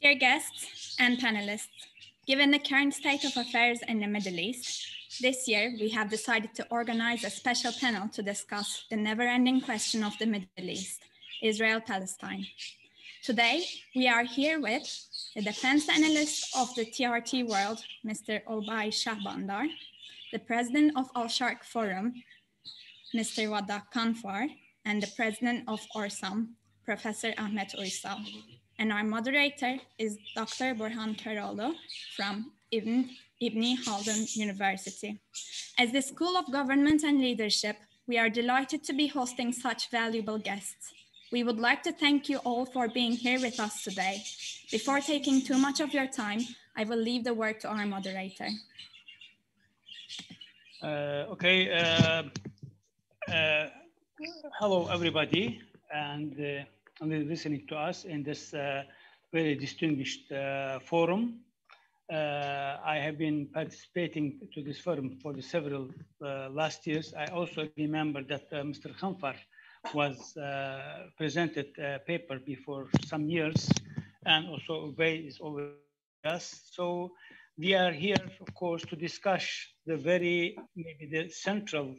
Dear guests and panelists, given the current state of affairs in the Middle East, this year we have decided to organize a special panel to discuss the never-ending question of the Middle East, Israel-Palestine. Today, we are here with the defense analyst of the TRT world, Mr. Olbay Shahbandar, the president of Al-Sharq Forum, Mr. Wadda Kanfar, and the president of ORSAM, Professor Ahmet Uysal. And our moderator is Dr. Burhan Karolo from Ibn Haldun University. As the School of Government and Leadership, we are delighted to be hosting such valuable guests. We would like to thank you all for being here with us today. Before taking too much of your time, I will leave the word to our moderator. Hello, everybody, and listening to us in this very distinguished forum. I have been participating to this forum for the several last years. I also remember that Mr. Kanfar was presented a paper before some years, and also Ubay is over us. So we are here, of course, to discuss the maybe the central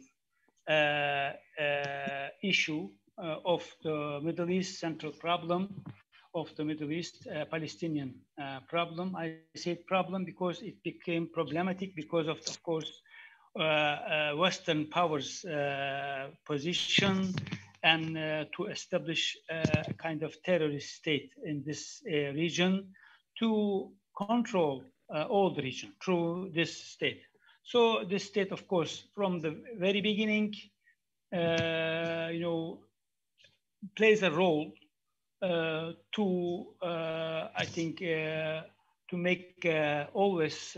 issue of the Middle East, central problem of the Middle East, Palestinian problem. I say problem because it became problematic because of course, Western powers' position and to establish a kind of terrorist state in this region to control all the region through this state. So this state, of course, from the very beginning, plays a role to, I think, to make always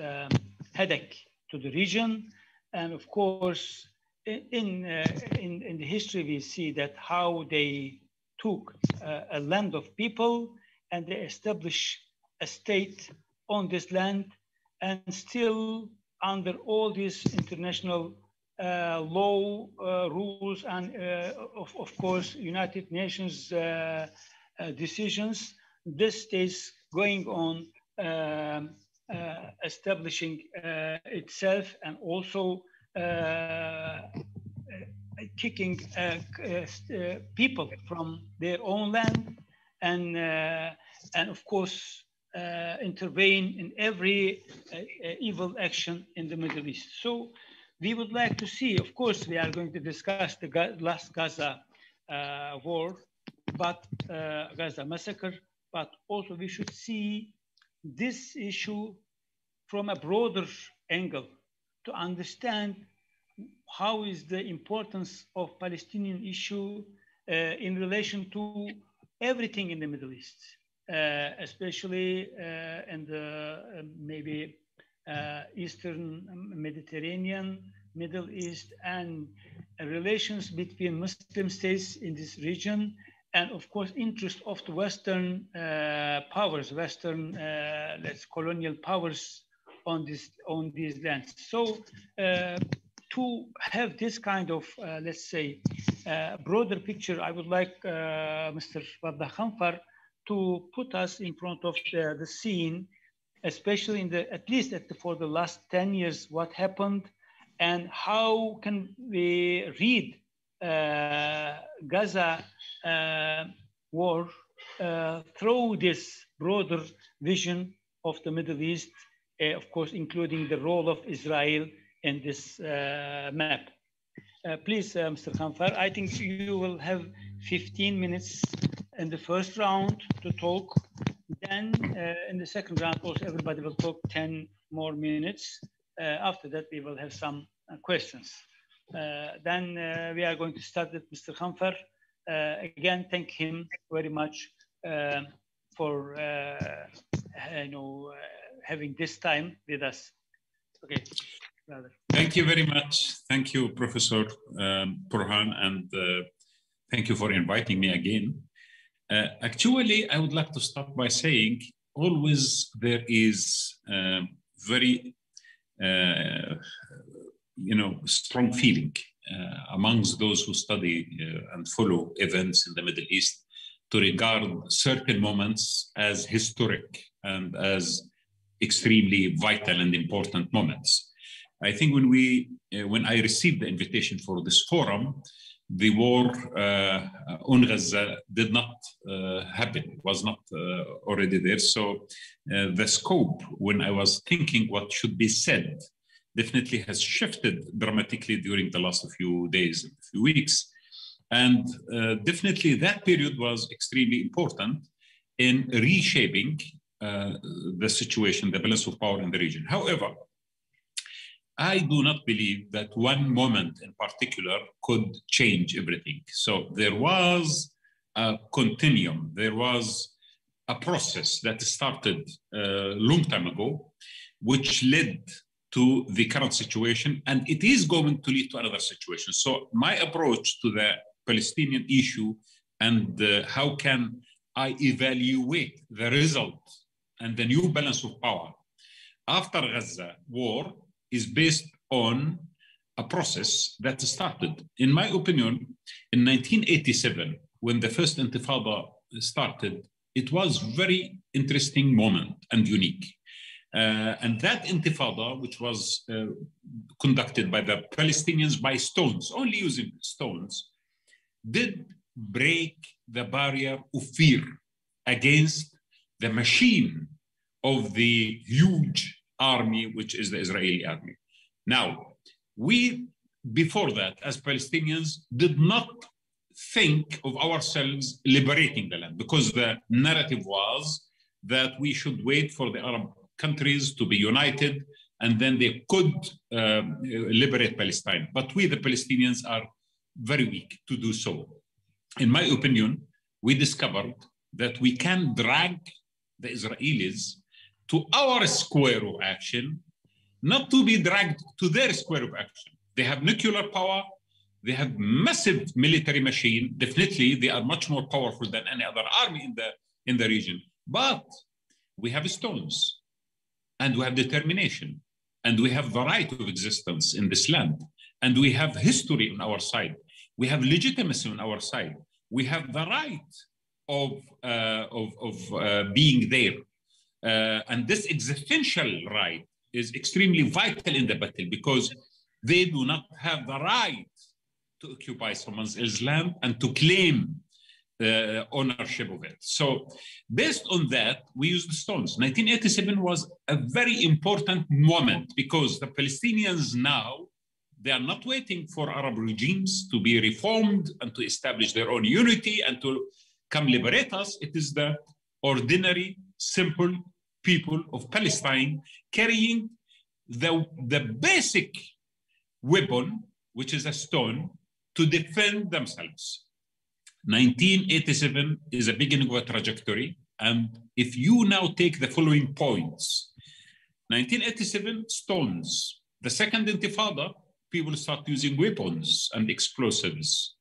headache to the region. And of course, in the history, we see that how they took a land of people and they established a state on this land, and still under all these international law rules and of course United Nations decisions, this is going on establishing itself and also kicking people from their own land and of course intervene in every evil action in the Middle East. So we would like to see, of course, we are going to discuss the last Gaza war, but Gaza massacre, but also we should see this issue from a broader angle to understand how is the importance of Palestinian issue in relation to everything in the Middle East, especially in the maybe Eastern Mediterranean, Middle East, and relations between Muslim states in this region, and of course, interest of the Western powers, Western colonial powers on these lands. So to have this kind of, let's say, broader picture, I would like Mr. Wadda Kanfar to put us in front of the scene, especially in at least for the last 10 years, what happened and how can we read Gaza war through this broader vision of the Middle East, of course, including the role of Israel in this map. Please, Mr. Kanfar, I think you will have 15 minutes in the first round to talk. Then in the second round, also everybody will talk 10 more minutes. After that, we will have some questions. Then we are going to start with Mr. Kanfar. Again, thank him very much for having this time with us. Okay. Thank you very much. Thank you, Professor Burhan, and thank you for inviting me again. Actually, I would like to start by saying always there is very strong feeling amongst those who study and follow events in the Middle East to regard certain moments as historic and as extremely vital and important moments. I think when I received the invitation for this forum, the war on Gaza did not happen, was not already there. So the scope, when I was thinking what should be said, definitely has shifted dramatically during the last few days, few weeks. And definitely that period was extremely important in reshaping the situation, the balance of power in the region. However, I do not believe that one moment in particular could change everything. So there was a continuum, there was a process that started a long time ago, which led to the current situation, and it is going to lead to another situation. So my approach to the Palestinian issue and how can I evaluate the result and the new balance of power after Gaza war is based on a process that started, in my opinion, in 1987, when the first Intifada started. It was a very interesting moment and unique. And that Intifada, which was conducted by the Palestinians by stones, only using stones, did break the barrier of fear against the machine of the huge army, which is the Israeli army. Now, we, before that, as Palestinians, did not think of ourselves liberating the land, because the narrative was that we should wait for the Arab countries to be united and then they could liberate Palestine. But we, the Palestinians, are very weak to do so. In my opinion, we discovered that we can drag the Israelis to our square of action, not to be dragged to their square of action. They have nuclear power, they have massive military machine. Definitely, they are much more powerful than any other army in the region. But we have stones, and we have determination, and we have the right of existence in this land, and we have history on our side. We have legitimacy on our side. We have the right of being there. And this existential right is extremely vital in the battle, because they do not have the right to occupy someone else's land and to claim ownership of it. So based on that, we used the stones. 1987 was a very important moment, because the Palestinians now, they are not waiting for Arab regimes to be reformed and to establish their own unity and to come liberate us. It is the ordinary, simple people of Palestine carrying the basic weapon, which is a stone, to defend themselves. 1987 is a beginning of a trajectory. And if you now take the following points, 1987, stones. The second Intifada, people start using weapons and explosives.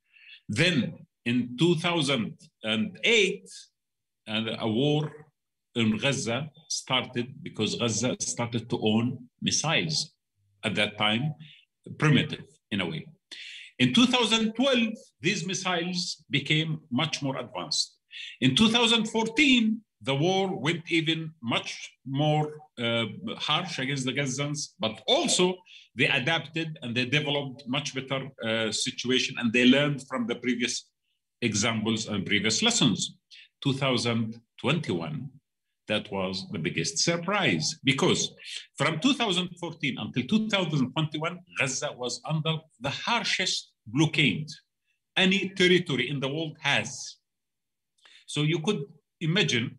Then in 2008, a war in Gaza started, because Gaza started to own missiles at that time, primitive in a way. In 2012, these missiles became much more advanced. In 2014, the war went even much more harsh against the Gazans, but also they adapted and they developed much better situation, and they learned from the previous examples and previous lessons. 2021, that was the biggest surprise, because from 2014 until 2021, Gaza was under the harshest blockade any territory in the world has. So you could imagine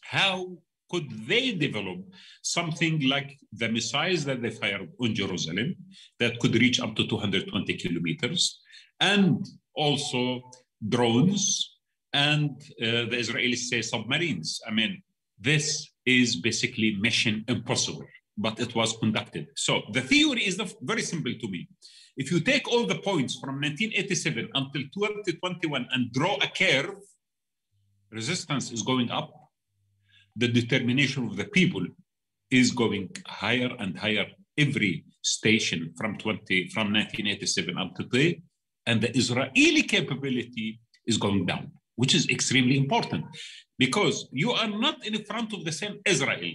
how could they develop something like the missiles that they fired on Jerusalem that could reach up to 220 kilometers, and also drones, and the Israelis say submarines. I mean, this is basically mission impossible, but it was conducted. So the theory is very simple to me. If you take all the points from 1987 until 2021 and draw a curve, resistance is going up. The determination of the people is going higher and higher every station from 1987 up to today, and the Israeli capability is going down, which is extremely important. because you are not in front of the same Israel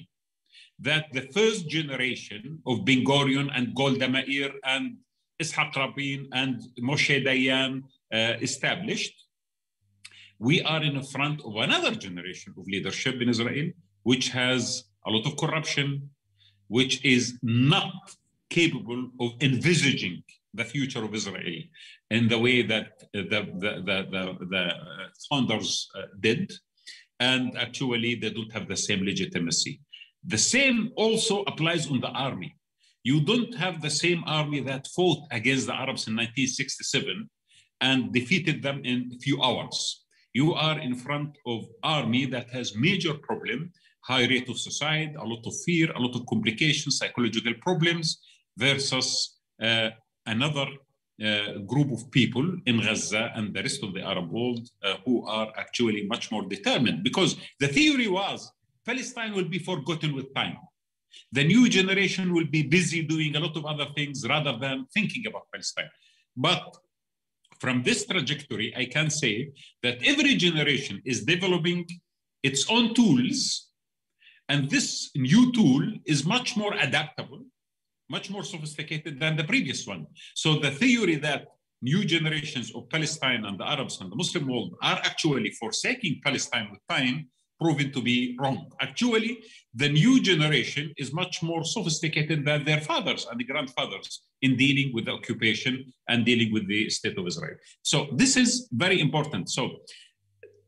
that the first generation of Ben Gurion and Golda Meir and Ishaq Rabin and Moshe Dayan established. We are in front of another generation of leadership in Israel, which has a lot of corruption, which is not capable of envisaging the future of Israel in the way that the founders did. And actually, they don't have the same legitimacy. The same also applies on the army. You don't have the same army that fought against the Arabs in 1967 and defeated them in a few hours. You are in front of army that has major problem, high rate of suicide, a lot of fear, a lot of complications, psychological problems, versus another group of people in Gaza and the rest of the Arab world who are actually much more determined. Because the theory was Palestine will be forgotten with time. The new generation will be busy doing a lot of other things rather than thinking about Palestine. But from this trajectory, I can say that every generation is developing its own tools, and this new tool is much more adaptable, much more sophisticated than the previous one. So the theory that new generations of Palestine and the Arabs and the Muslim world are actually forsaking Palestine with time, proven to be wrong. Actually, the new generation is much more sophisticated than their fathers and the grandfathers in dealing with the occupation and dealing with the state of Israel. So this is very important. So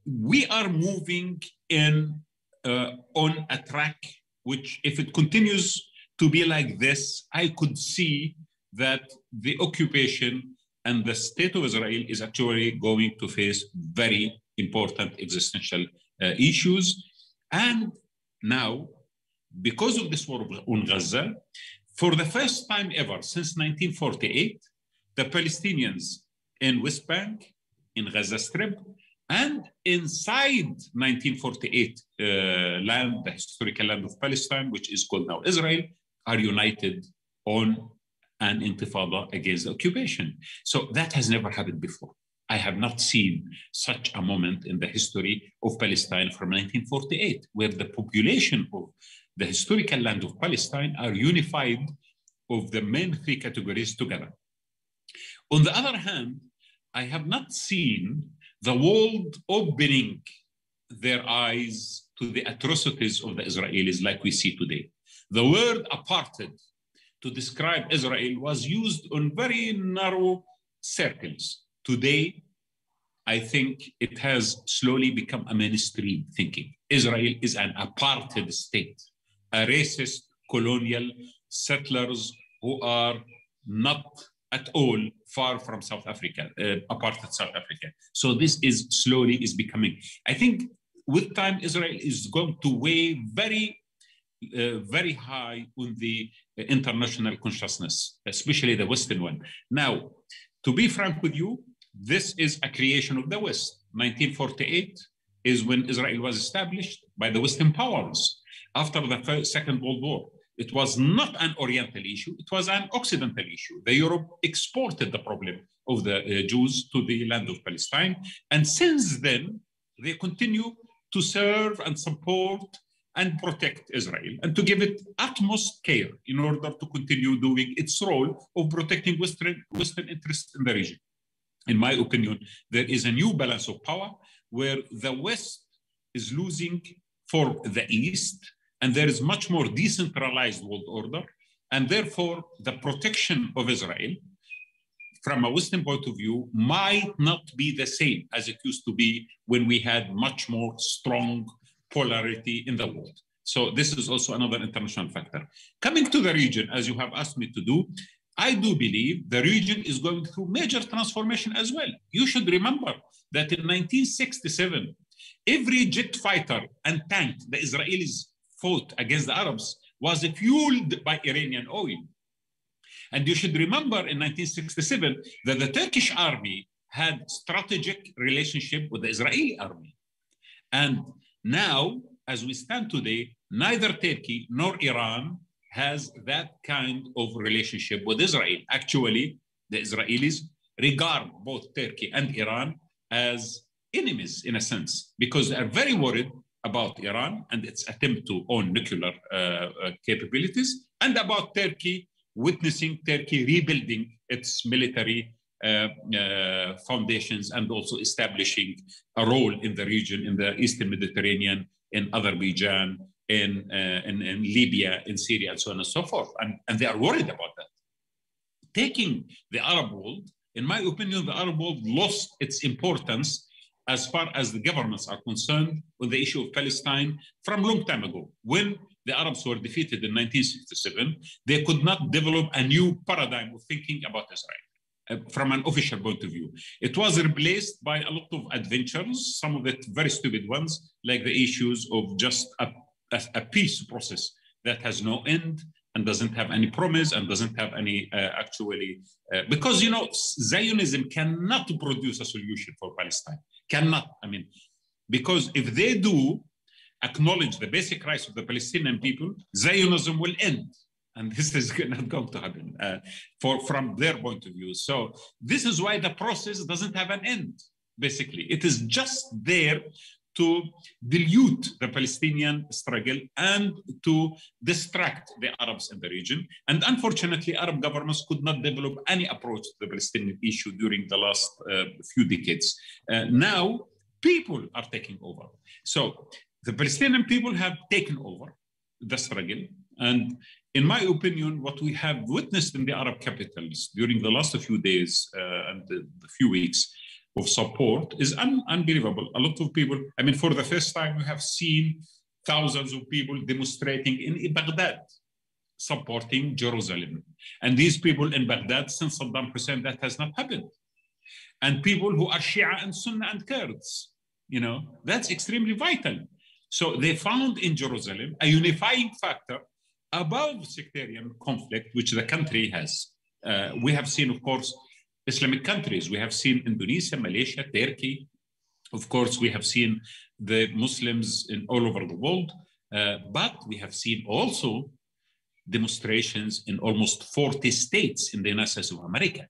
we are moving in on a track which, if it continues to be like this, I could see that the occupation and the state of Israel is actually going to face very important existential issues. And now, because of this war on Gaza, for the first time ever since 1948, the Palestinians in West Bank, in Gaza Strip, and inside 1948 land, the historical land of Palestine, which is called now Israel, are united on an intifada against the occupation. So that has never happened before. I have not seen such a moment in the history of Palestine from 1948, where the population of the historical land of Palestine are unified of the main three categories together. On the other hand, I have not seen the world opening their eyes to the atrocities of the Israelis like we see today. The word apartheid to describe Israel was used on very narrow circles. Today, I think it has slowly become a mainstream thinking. Israel is an apartheid state, a racist colonial settlers who are not at all far from South Africa, apartheid South Africa. So this is slowly is becoming, I think with time, Israel is going to weigh very high on the international consciousness, especially the Western one. Now, to be frank with you, this is a creation of the West. 1948 is when Israel was established by the Western powers after the Second World War. It was not an Oriental issue, it was an Occidental issue. The Europe exported the problem of the Jews to the land of Palestine. And since then, they continue to serve and support and protect Israel and to give it utmost care in order to continue doing its role of protecting Western interests in the region. In my opinion, there is a new balance of power where the West is losing for the East, and there is much more decentralized world order, and therefore the protection of Israel from a Western point of view might not be the same as it used to be when we had much more strong polarity in the world. So this is also another international factor. Coming to the region, as you have asked me to do, I do believe the region is going through major transformation as well. You should remember that in 1967, every jet fighter and tank the Israelis fought against the Arabs was fueled by Iranian oil. And you should remember in 1967 that the Turkish army had strategic relationship with the Israeli army. And now, as we stand today, neither Turkey nor Iran has that kind of relationship with Israel. Actually, the Israelis regard both Turkey and Iran as enemies in a sense, because they are very worried about Iran and its attempt to own nuclear capabilities, and about Turkey, witnessing Turkey rebuilding its military foundations and also establishing a role in the region, in the Eastern Mediterranean, in Azerbaijan, in Libya, in Syria, and so on and so forth. And they are worried about that. Taking the Arab world, in my opinion, the Arab world lost its importance as far as the governments are concerned on the issue of Palestine from a long time ago. When the Arabs were defeated in 1967, they could not develop a new paradigm of thinking about Israel from an official point of view. It was replaced by a lot of adventures, some of it very stupid ones, like the issues of just a peace process that has no end and doesn't have any promise and doesn't have any because, you know, Zionism cannot produce a solution for Palestine. Cannot. I mean, because if they do acknowledge the basic rights of the Palestinian people, Zionism will end. And this is not going to happen from their point of view. So this is why the process doesn't have an end, basically. It is just there to dilute the Palestinian struggle and to distract the Arabs in the region. And unfortunately, Arab governments could not develop any approach to the Palestinian issue during the last few decades. Now, people are taking over. So the Palestinian people have taken over the struggle. And in my opinion, what we have witnessed in the Arab capitals during the last few days and the few weeks of support is unbelievable. A lot of people, I mean, for the first time, we have seen thousands of people demonstrating in Baghdad, supporting Jerusalem. And these people in Baghdad, since Saddam Hussein, that has not happened. And people who are Shia and Sunni and Kurds, you know, that's extremely vital. So they found in Jerusalem a unifying factor above sectarian conflict, which the country has. We have seen, of course, Islamic countries. We have seen Indonesia, Malaysia, Turkey. Of course, we have seen the Muslims in all over the world, but we have seen also demonstrations in almost 40 states in the United States of America.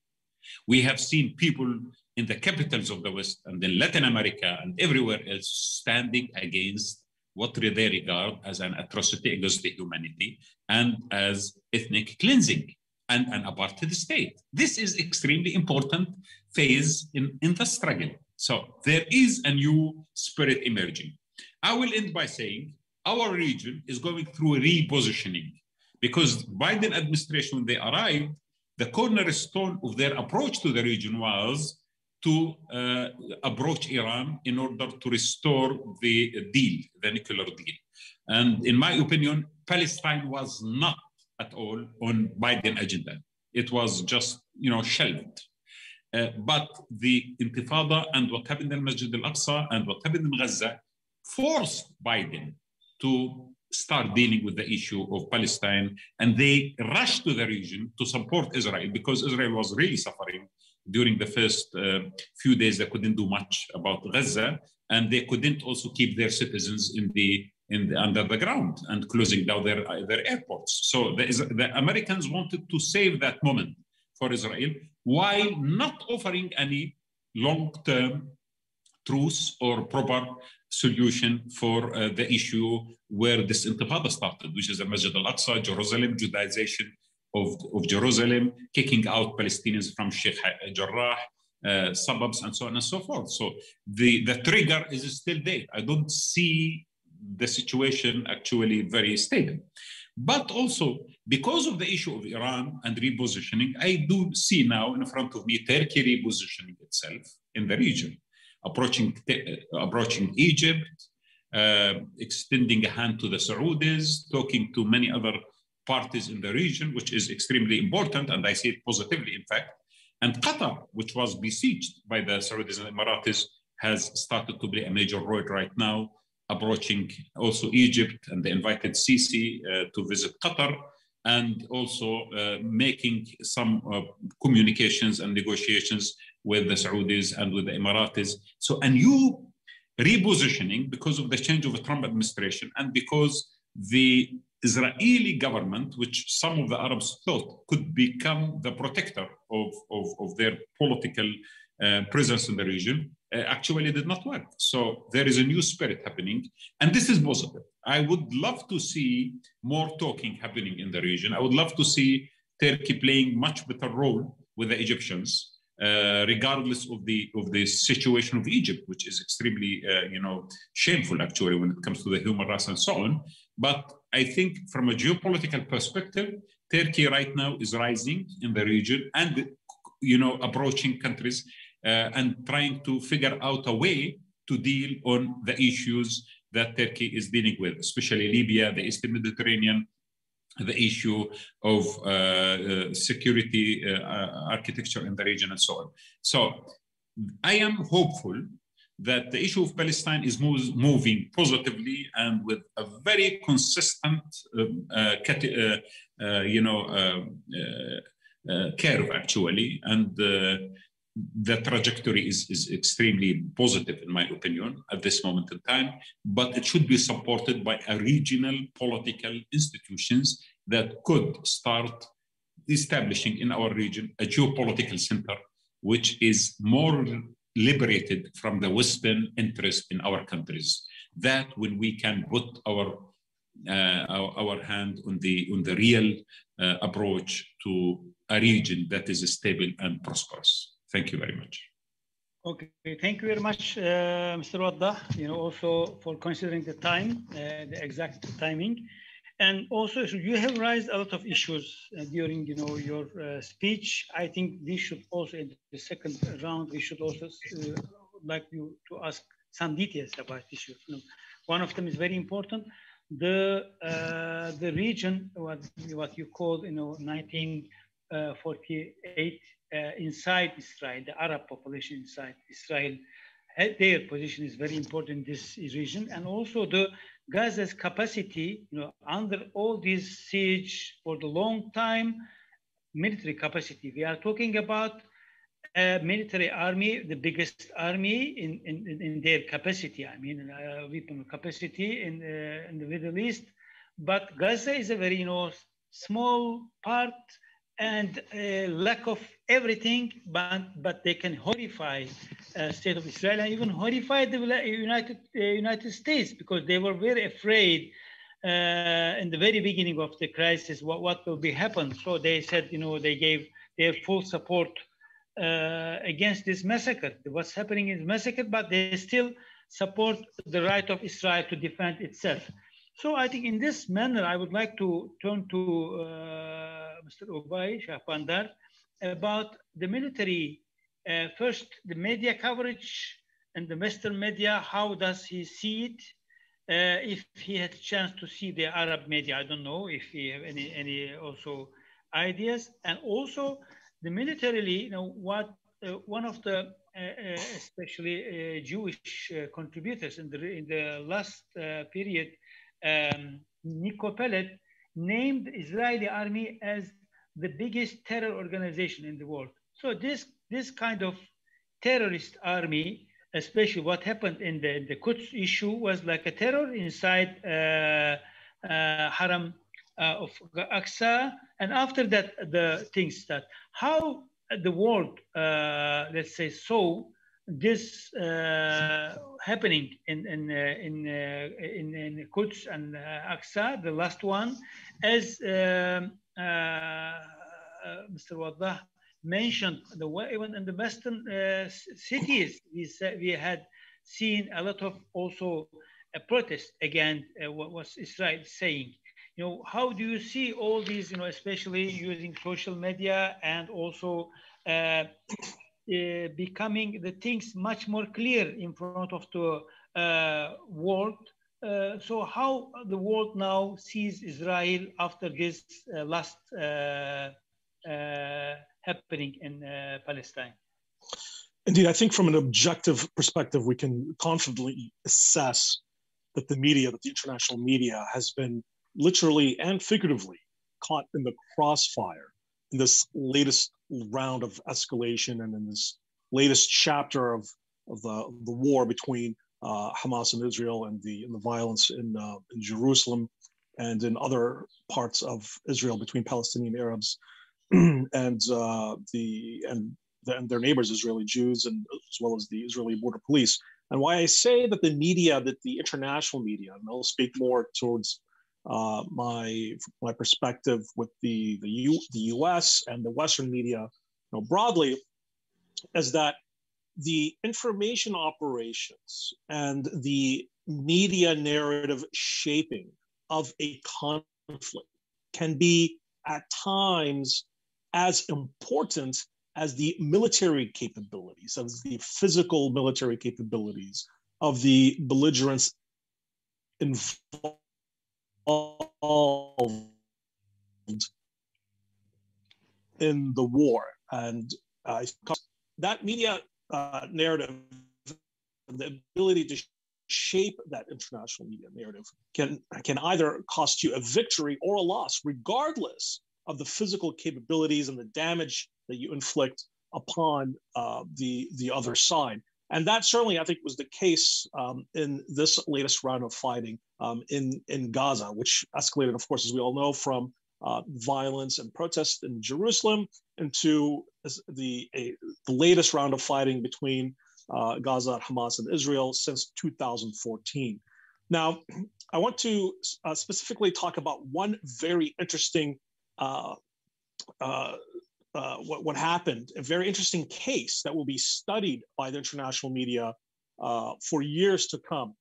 We have seen people in the capitals of the West and in Latin America and everywhere else standing against what they regard as an atrocity against the humanity and as ethnic cleansing and an apartheid state. This is extremely important phase in the struggle. So there is a new spirit emerging. I will end by saying our region is going through a repositioning because Biden administration, when they arrived, the cornerstone of their approach to the region was to approach Iran in order to restore the deal, the nuclear deal. And in my opinion, Palestine was not at all on Biden agenda. It was just, you know, shelved. But the Intifada and what happened in Masjid al-Aqsa and what happened in Gaza forced Biden to start dealing with the issue of Palestine. And they rushed to the region to support Israel because Israel was really suffering during the first few days. They couldn't do much about Gaza, and they couldn't also keep their citizens under the ground and closing down their airports. So the Americans wanted to save that moment for Israel while not offering any long-term truce or proper solution for the issue where this intifada started, which is the Masjid al-Aqsa, Jerusalem, Judaization of Jerusalem, kicking out Palestinians from Sheikh Jarrah, suburbs, and so on and so forth. So the trigger is still there. I don't see the situation actually very stable. But also, because of the issue of Iran and repositioning, I do see now in front of me Turkey repositioning itself in the region, approaching Egypt, extending a hand to the Saudis, talking to many other parties in the region, which is extremely important, and I see it positively, in fact. And Qatar, which was besieged by the Saudis and Emiratis, has started to play a major role right now, approaching also Egypt, and they invited Sisi to visit Qatar, and also making some communications and negotiations with the Saudis and with the Emiratis. So a new repositioning because of the change of the Trump administration and because the Israeli government, which some of the Arabs thought could become the protector of their political presence in the region, actually did not work. So there is a new spirit happening, and this is positive. I would love to see more talking happening in the region. I would love to see Turkey playing much better role with the Egyptians, regardless of the situation of Egypt, which is extremely shameful actually when it comes to the human rights and so on. But I think from a geopolitical perspective, Turkey right now is rising in the region and approaching countries and trying to figure out a way to deal on the issues that Turkey is dealing with, especially Libya, the Eastern Mediterranean, the issue of security architecture in the region and so on. So I am hopeful that the issue of Palestine is moving positively and with a very consistent curve actually, and the trajectory is extremely positive in my opinion at this moment in time, but it should be supported by a regional political institutions that could start establishing in our region a geopolitical center which is more liberated from the Western interest in our countries. That when we can put our hand on the real approach to a region that is stable and prosperous. Thank you very much. Okay, thank you very much, Mr. Waddah, also for considering the time, the exact timing. And also, you have raised a lot of issues during, your speech. I think we should also, in the second round, we should also like you to ask some details about issues. One of them is very important. The region, what you call, 1948 inside Israel, the Arab population inside Israel, their position is very important in this region, and also the Gaza's capacity, under all this siege for the long time, military capacity. We are talking about a military army, the biggest army in their capacity. I mean, weapon capacity in the Middle East. But Gaza is a very, small part and lack of everything, but they can horrify state of Israel and even horrify the United States, because they were very afraid in the very beginning of the crisis what will be happen. So they said, they gave their full support against this massacre. What's happening is massacre, but they still support the right of Israel to defend itself. So I think in this manner, I would like to turn to Mr. Ubay Shahbandar about the military. First, the media coverage and the Western media, how does he see it? If he had a chance to see the Arab media, I don't know if he have any also ideas. And also the militarily, what one of the especially Jewish contributors in the last period, Nico Pellet, named the Israeli army as the biggest terror organization in the world. So this kind of terrorist army, especially what happened in the Quds issue, was like a terror inside Haram of Aqsa. And after that, the things start. How the world, let's say, saw this happening in Quds and Aqsa, the last one, as Mr. Waddah mentioned, even in the Western cities, we had seen a lot of also a protest against what was Israel saying. How do you see all these, especially using social media and also becoming the things much more clear in front of the world? So how the world now sees Israel after this last happening in Palestine? Indeed, I think from an objective perspective, we can confidently assess that the international media has been literally and figuratively caught in the crossfire in this latest round of escalation and in this latest chapter of the war between Hamas and Israel and the violence in Jerusalem and in other parts of Israel between Palestinian Arabs and and their neighbors, Israeli Jews, and as well as the Israeli border police. And why I say that the media, that the international media, and I'll speak more towards my perspective with the U.S. and the Western media, broadly, is that the information operations and the media narrative shaping of a conflict can be at times as important as the military capabilities, as the physical military capabilities of the belligerents involved in the war. And that media narrative, the ability to shape that international media narrative can either cost you a victory or a loss, regardless of the physical capabilities and the damage that you inflict upon the other side. And that certainly, I think, was the case in this latest round of fighting in Gaza, which escalated, of course, as we all know, from violence and protests in Jerusalem into the latest round of fighting between Gaza, Hamas, and Israel since 2014. Now, I want to specifically talk about one very interesting what happened, a very interesting case that will be studied by the international media for years to come.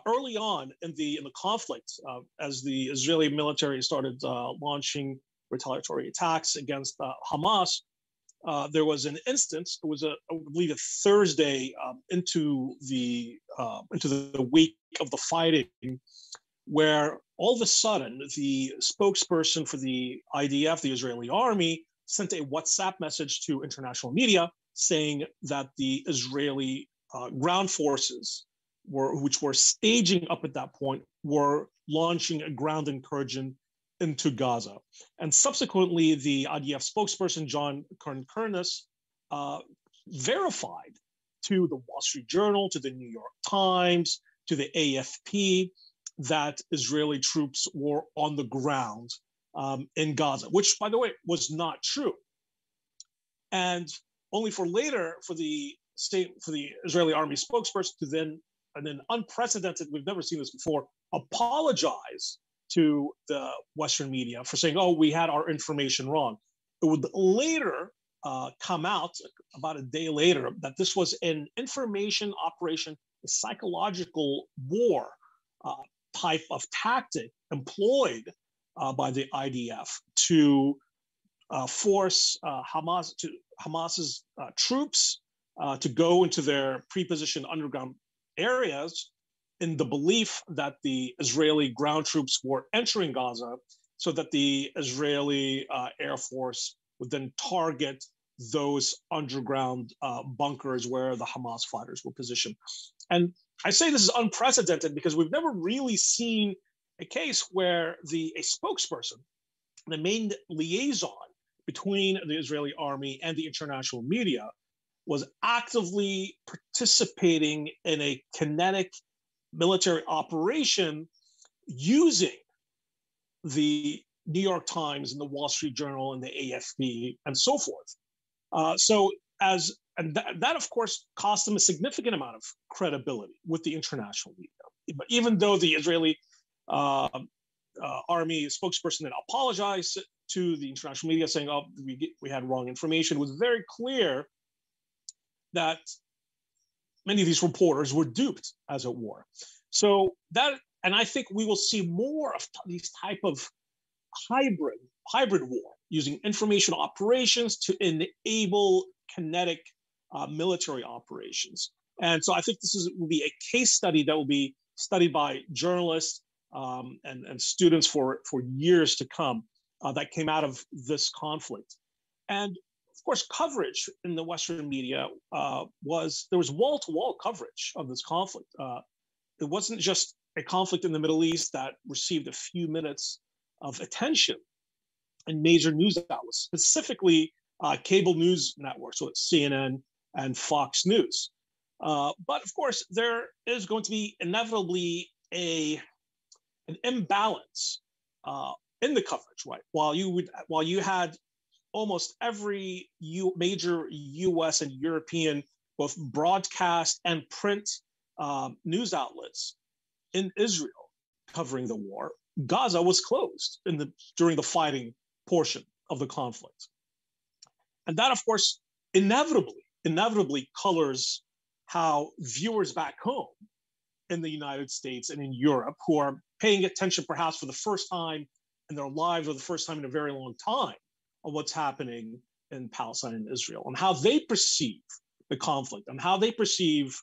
Early on in the conflict, as the Israeli military started launching retaliatory attacks against Hamas, there was an instance. It was I believe a Thursday into the week of the fighting, where all of a sudden the spokesperson for the IDF, the Israeli army, sent a WhatsApp message to international media saying that the Israeli ground forces, which were staging up at that point, were launching a ground incursion into Gaza. And subsequently, the IDF spokesperson, John Kern-Kernis, verified to the Wall Street Journal, to the New York Times, to the AFP, that Israeli troops were on the ground in Gaza, which, by the way, was not true. And only for later, for the Israeli army spokesperson to then, and then unprecedented, we've never seen this before, apologize to the Western media for saying, oh, we had our information wrong. It would later come out, about a day later, that this was an information operation, a psychological war type of tactic employed by the IDF to force Hamas's troops to go into their pre-positioned underground areas in the belief that the Israeli ground troops were entering Gaza, so that the Israeli Air Force would then target those underground bunkers where the Hamas fighters were positioned. And I say this is unprecedented because we've never really seen a case where a spokesperson, the main liaison between the Israeli army and the international media, was actively participating in a kinetic military operation using the New York Times and the Wall Street Journal and the AFP and so forth. That, of course, cost them a significant amount of credibility with the international media. But even though the Israeli army spokesperson then apologized to the international media, saying, "Oh, we had wrong information," it was very clear that many of these reporters were duped, as it were. So that, and I think we will see more of these type of hybrid war, using information operations to enable kinetic military operations. And so I think this will be a case study that will be studied by journalists and students for years to come that came out of this conflict. And of course, coverage in the Western media there was wall-to-wall coverage of this conflict. It wasn't just a conflict in the Middle East that received a few minutes of attention in major news outlets, specifically cable news networks, so it's CNN and Fox News. But of course, there is going to be inevitably an imbalance in the coverage, right? While you had almost every major US and European, both broadcast and print news outlets in Israel covering the war. Gaza was closed during the fighting portion of the conflict. And that, of course, inevitably colors how viewers back home in the United States and in Europe, who are paying attention perhaps for the first time in their lives or the first time in a very long time of what's happening in Palestine and Israel, and how they perceive the conflict, and how they perceive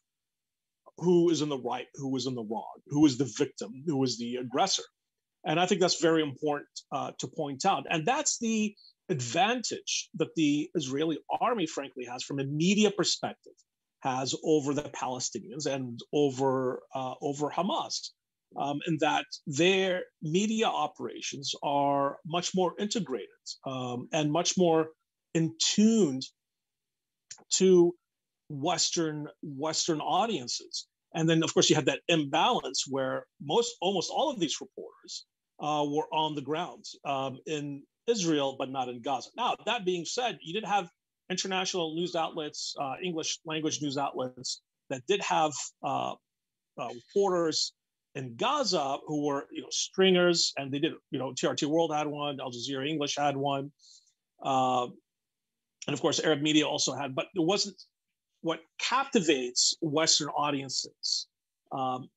who is in the right, who is in the wrong, who is the victim, who is the aggressor. And I think that's very important to point out. And that's the advantage that the Israeli army, frankly, has from a media perspective, has over the Palestinians and over Hamas, in that their media operations are much more integrated and much more in tuned to Western audiences. And then, of course, you had that imbalance where almost all of these reporters were on the ground in Israel, but not in Gaza. Now, that being said, you did have international news outlets, English language news outlets that did have reporters in Gaza who were, stringers, and they did, TRT World had one, Al Jazeera English had one, and of course, Arab media also had, but it wasn't what captivates Western audiences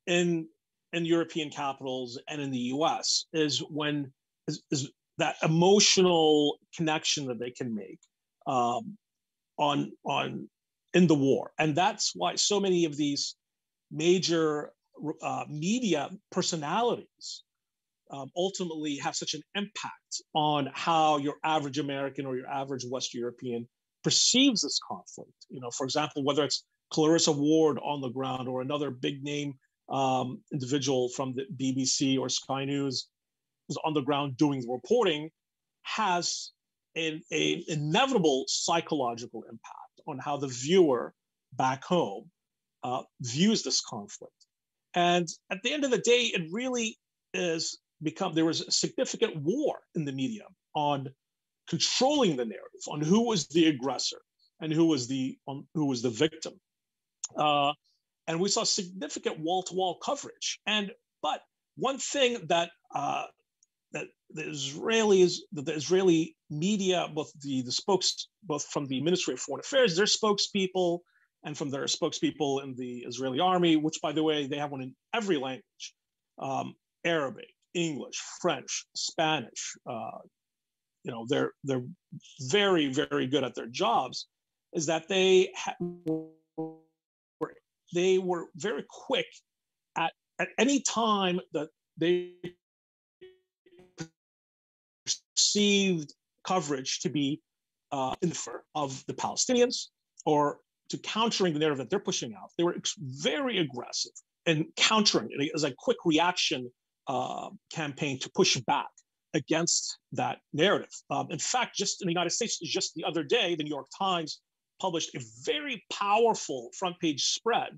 in European capitals and in the US is that emotional connection that they can make in the war. And that's why so many of these major media personalities ultimately have such an impact on how your average American or your average West European perceives this conflict. For example, whether it's Clarissa Ward on the ground or another big name individual from the BBC or Sky News who's on the ground doing the reporting, has an inevitable psychological impact on how the viewer back home views this conflict. And at the end of the day, it really there was a significant war in the media on controlling the narrative, on who was the aggressor and who was the victim. And we saw significant wall-to-wall coverage. But one thing that the Israeli media, both from the Ministry of Foreign Affairs, their spokespeople, and from their spokespeople in the Israeli army, which, by the way, they have one in every language, Arabic, English, French, Spanish. They're very, very good at their jobs. Is that they were very quick at any time that they perceived coverage to be in favor of the Palestinians or to countering the narrative that they're pushing out. They were very aggressive in countering it as a quick reaction campaign to push back against that narrative. In fact, just in the United States, just the other day, the New York Times published a very powerful front page spread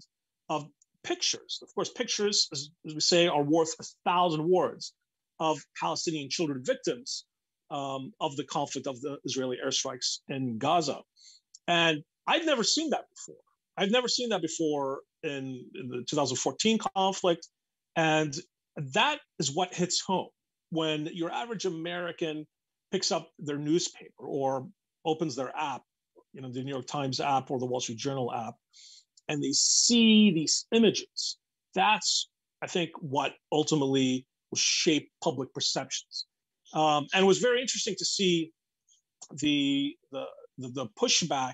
of pictures. Of course, pictures, as we say, are worth 1,000 words, of Palestinian children victims of the conflict of the Israeli airstrikes in Gaza. And I've never seen that before. I've never seen that before in the 2014 conflict. And that is what hits home when your average American picks up their newspaper or opens their app, the New York Times app or the Wall Street Journal app, and they see these images. That's, I think, what ultimately will shape public perceptions. And it was very interesting to see the pushback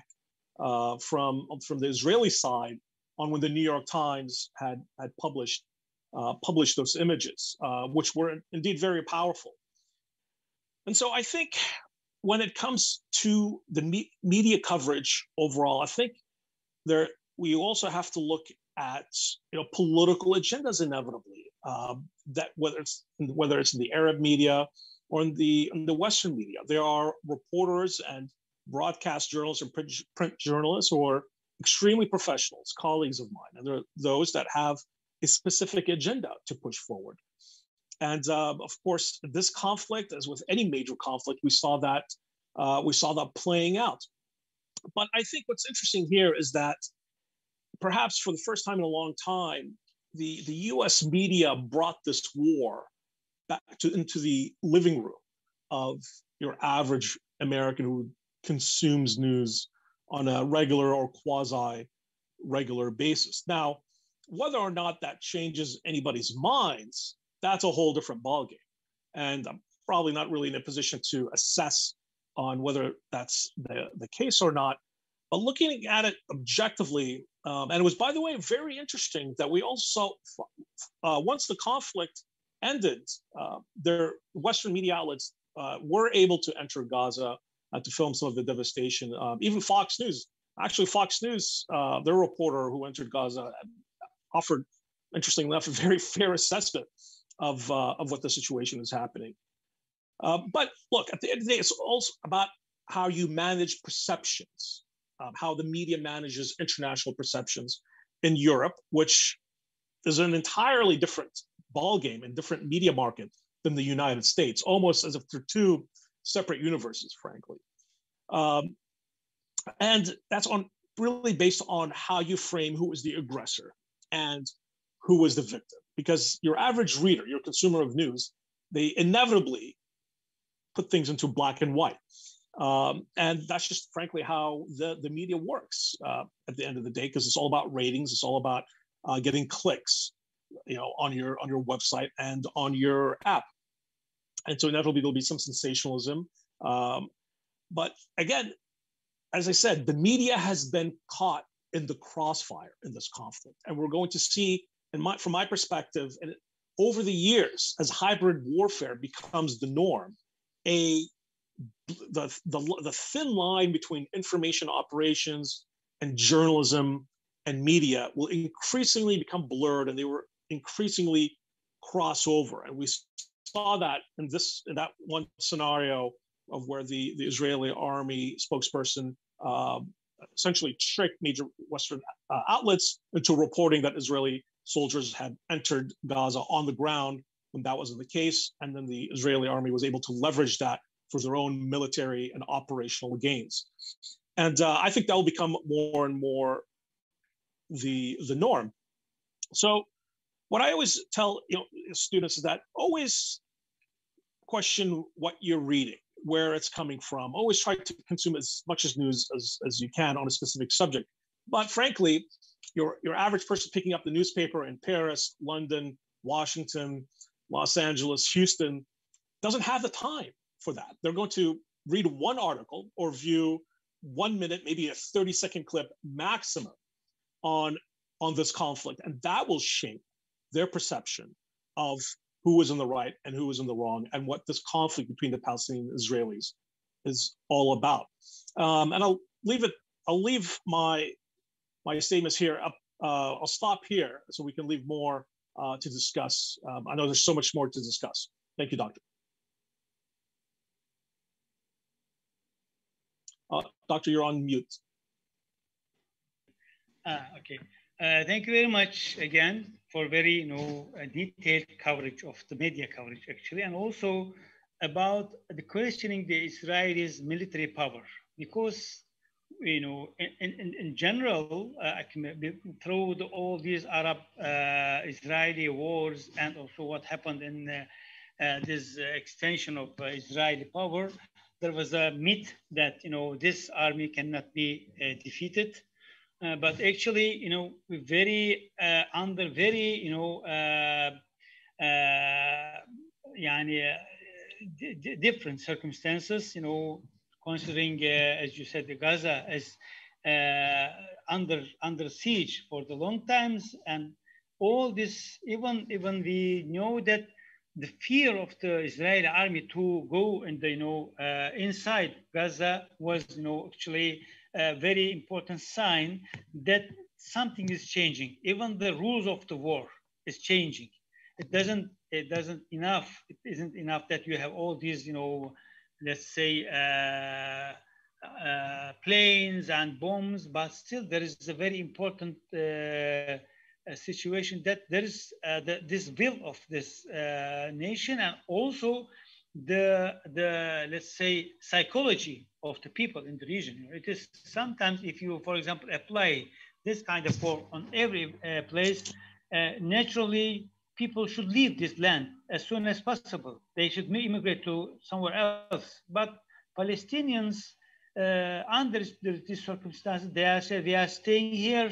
from the Israeli side on when the New York Times had published those images, which were indeed very powerful. And so I think when it comes to the media coverage overall, I think we also have to look at political agendas inevitably. That whether it's in the Arab media or in the Western media, there are reporters and broadcast journalists and print journalists who are extremely professionals, colleagues of mine, and there are those that have a specific agenda to push forward. And of course, this conflict, as with any major conflict, we saw that We saw that playing out. But I think what's interesting here is that perhaps for the first time in a long time, the US media brought this war back into the living room of your average American who consumes news on a regular or quasi-regular basis. Now, whether or not that changes anybody's minds, that's a whole different ballgame. And I'm probably not really in a position to assess on whether that's the case or not. But looking at it objectively, and it was, by the way, very interesting that we also, once the conflict ended, their Western media outlets were able to enter Gaza to film some of the devastation. Even Fox News, actually Fox News, their reporter who entered Gaza offered, interestingly enough, a very fair assessment of what the situation is happening. But look, at the end of the day, it's also about how you manage perceptions, how the media manages international perceptions in Europe, which is an entirely different ballgame and different media market than the United States, almost as if they're two separate universes, frankly. And that's really based on how you frame who is the aggressor and who was the victim. Because your average reader, your consumer of news, they inevitably put things into black and white. And that's just frankly how the media works at the end of the day, because it's all about ratings. It's all about getting clicks, on your website and on your app. And so inevitably there'll be some sensationalism. But again, as I said, the media has been caught in the crossfire in this conflict. And we're going to see, from my perspective, and over the years, as hybrid warfare becomes the norm, the thin line between information operations and journalism and media will increasingly become blurred, and they were increasingly cross over. And we saw that in that one scenario of where the Israeli army spokesperson essentially tricked major Western outlets into reporting that Israeli soldiers had entered Gaza on the ground when that wasn't the case. And then the Israeli army was able to leverage that for their own military and operational gains. And I think that will become more and more the norm. So what I always tell students is that always question what you're reading, where it's coming from. Always try to consume as much as news as you can on a specific subject. But frankly, your average person picking up the newspaper in Paris, London, Washington, Los Angeles, Houston, doesn't have the time for that. They're going to read one article or view 1 minute, maybe a 30-second clip maximum on this conflict. And that will shape their perception of who is in the right and who is in the wrong, and what this conflict between the Palestinians and Israelis is all about. And I'll leave my statements here up. I'll stop here so we can leave more to discuss. I know there's so much more to discuss. Thank you, Doctor. Doctor, you're on mute. Okay. Thank you very much again for very detailed coverage of the media coverage, actually, and also about the questioning the Israelis' military power, because in general, through all these Arab-Israeli wars, and also what happened in this extension of Israeli power, there was a myth that this army cannot be defeated. But actually, we're very under very different circumstances. Considering, as you said, Gaza is under siege for the long times, and all this, even we know that the fear of the Israeli army to go in the inside Gaza was actually a very important sign that something is changing. Even the rules of the war is changing. It isn't enough that you have all these let's say planes and bombs, but still there is a very important situation that there is this will of this nation, and also the let's say psychology of the people in the region. It is sometimes, if you, for example, apply this kind of form on every place, naturally people should leave this land as soon as possible. They should immigrate to somewhere else. But Palestinians, under these circumstances, they say we are staying here,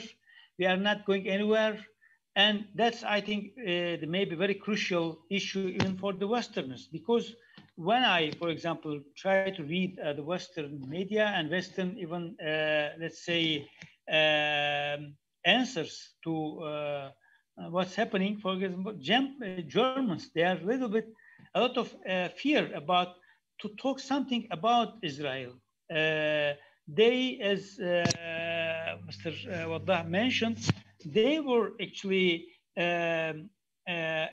we are not going anywhere. And that's, I think, the maybe very crucial issue even for the Westerners, because when I, for example, try to read the Western media and Western even, let's say, answers to what's happening, for example, Germans, they are a lot of fear about to talk something about Israel. They, as Mr. Waddah mentioned, they were actually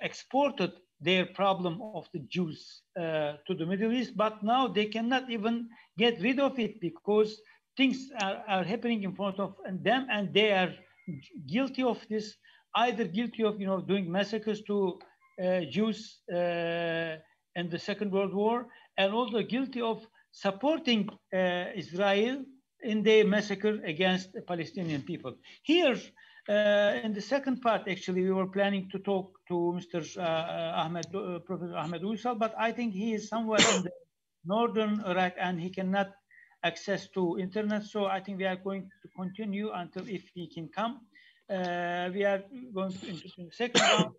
exported their problem of the Jews to the Middle East, but now they cannot even get rid of it because things are happening in front of them, and they are guilty of this, either guilty of doing massacres to Jews in the Second World War, and also guilty of supporting Israel in the massacre against the Palestinian people. Here, in the second part, actually, we were planning to talk to Mr. Professor Ahmed Uysal, but I think he is somewhere in the northern Iraq and he cannot access to internet. So I think we are going to continue until if he can come. We are going to into the second round.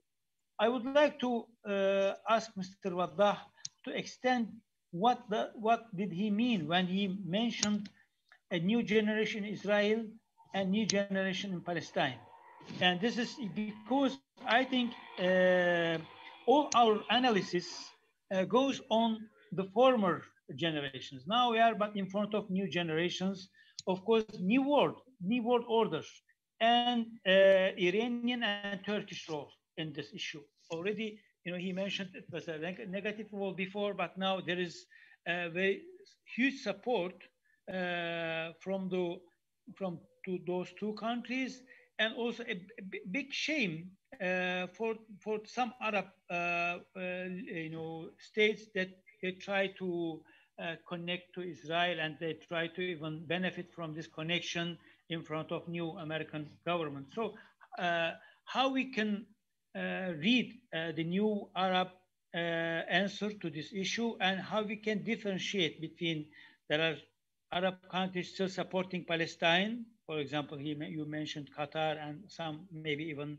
I would like to ask Mr. Waddah to extend what did he mean when he mentioned a new generation in Israel and new generation in Palestine. And this is because I think all our analysis goes on the former generations. Now we are but in front of new generations, of course, new world orders, and Iranian and Turkish role in this issue. Already, he mentioned it was a negative role before, but now there is a very huge support from those two countries, and also a big shame for some Arab states that they try to connect to Israel, and they try to even benefit from this connection in front of new American government. So how we can read the new Arab answer to this issue, and how we can differentiate between there are Arab countries still supporting Palestine. For example, you mentioned Qatar and some maybe even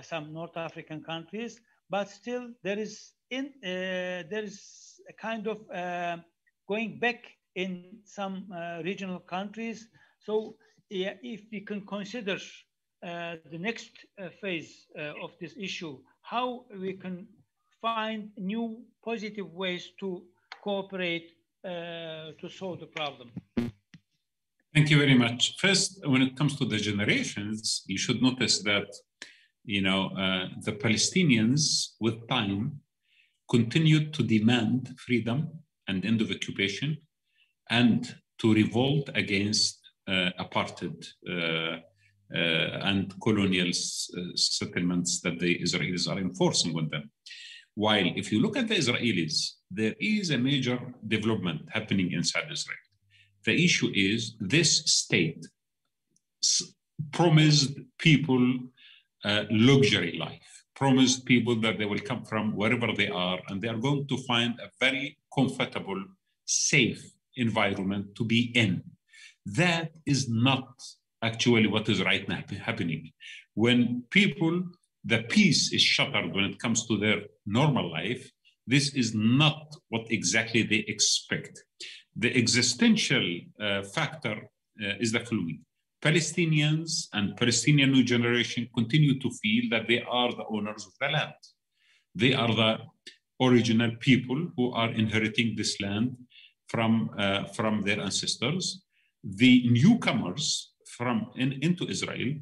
some North African countries, but still there is a kind of going back in some regional countries. So if we can consider the next phase of this issue, how we can find new positive ways to cooperate to solve the problem. Thank you very much. First, when it comes to the generations, you should notice that, the Palestinians with time continued to demand freedom and end of occupation and to revolt against apartheid and colonial settlements that the Israelis are enforcing on them. While if you look at the Israelis, there is a major development happening inside Israel. The issue is this state promised people luxury life, promised people that they will come from wherever they are, and they are going to find a very comfortable, safe environment to be in. That is not actually what is right now happening. When people, the peace is shattered when it comes to their normal life, this is not what exactly they expect. The existential factor is the following. Palestinians and Palestinian new generation continue to feel that they are the owners of the land. They are the original people who are inheriting this land from their ancestors. The newcomers into Israel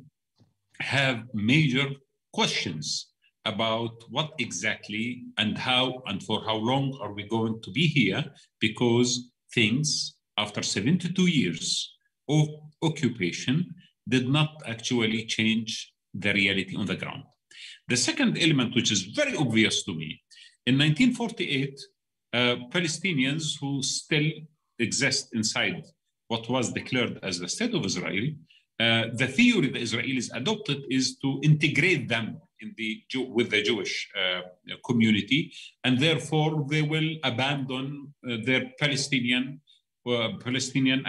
have major questions about what exactly and how and for how long are we going to be here, because things after 72 years of occupation did not actually change the reality on the ground. The second element, which is very obvious to me, In 1948, Palestinians who still exist inside what was declared as the State of Israel, the theory the Israelis adopted is to integrate them with the Jewish community, and therefore they will abandon their Palestinian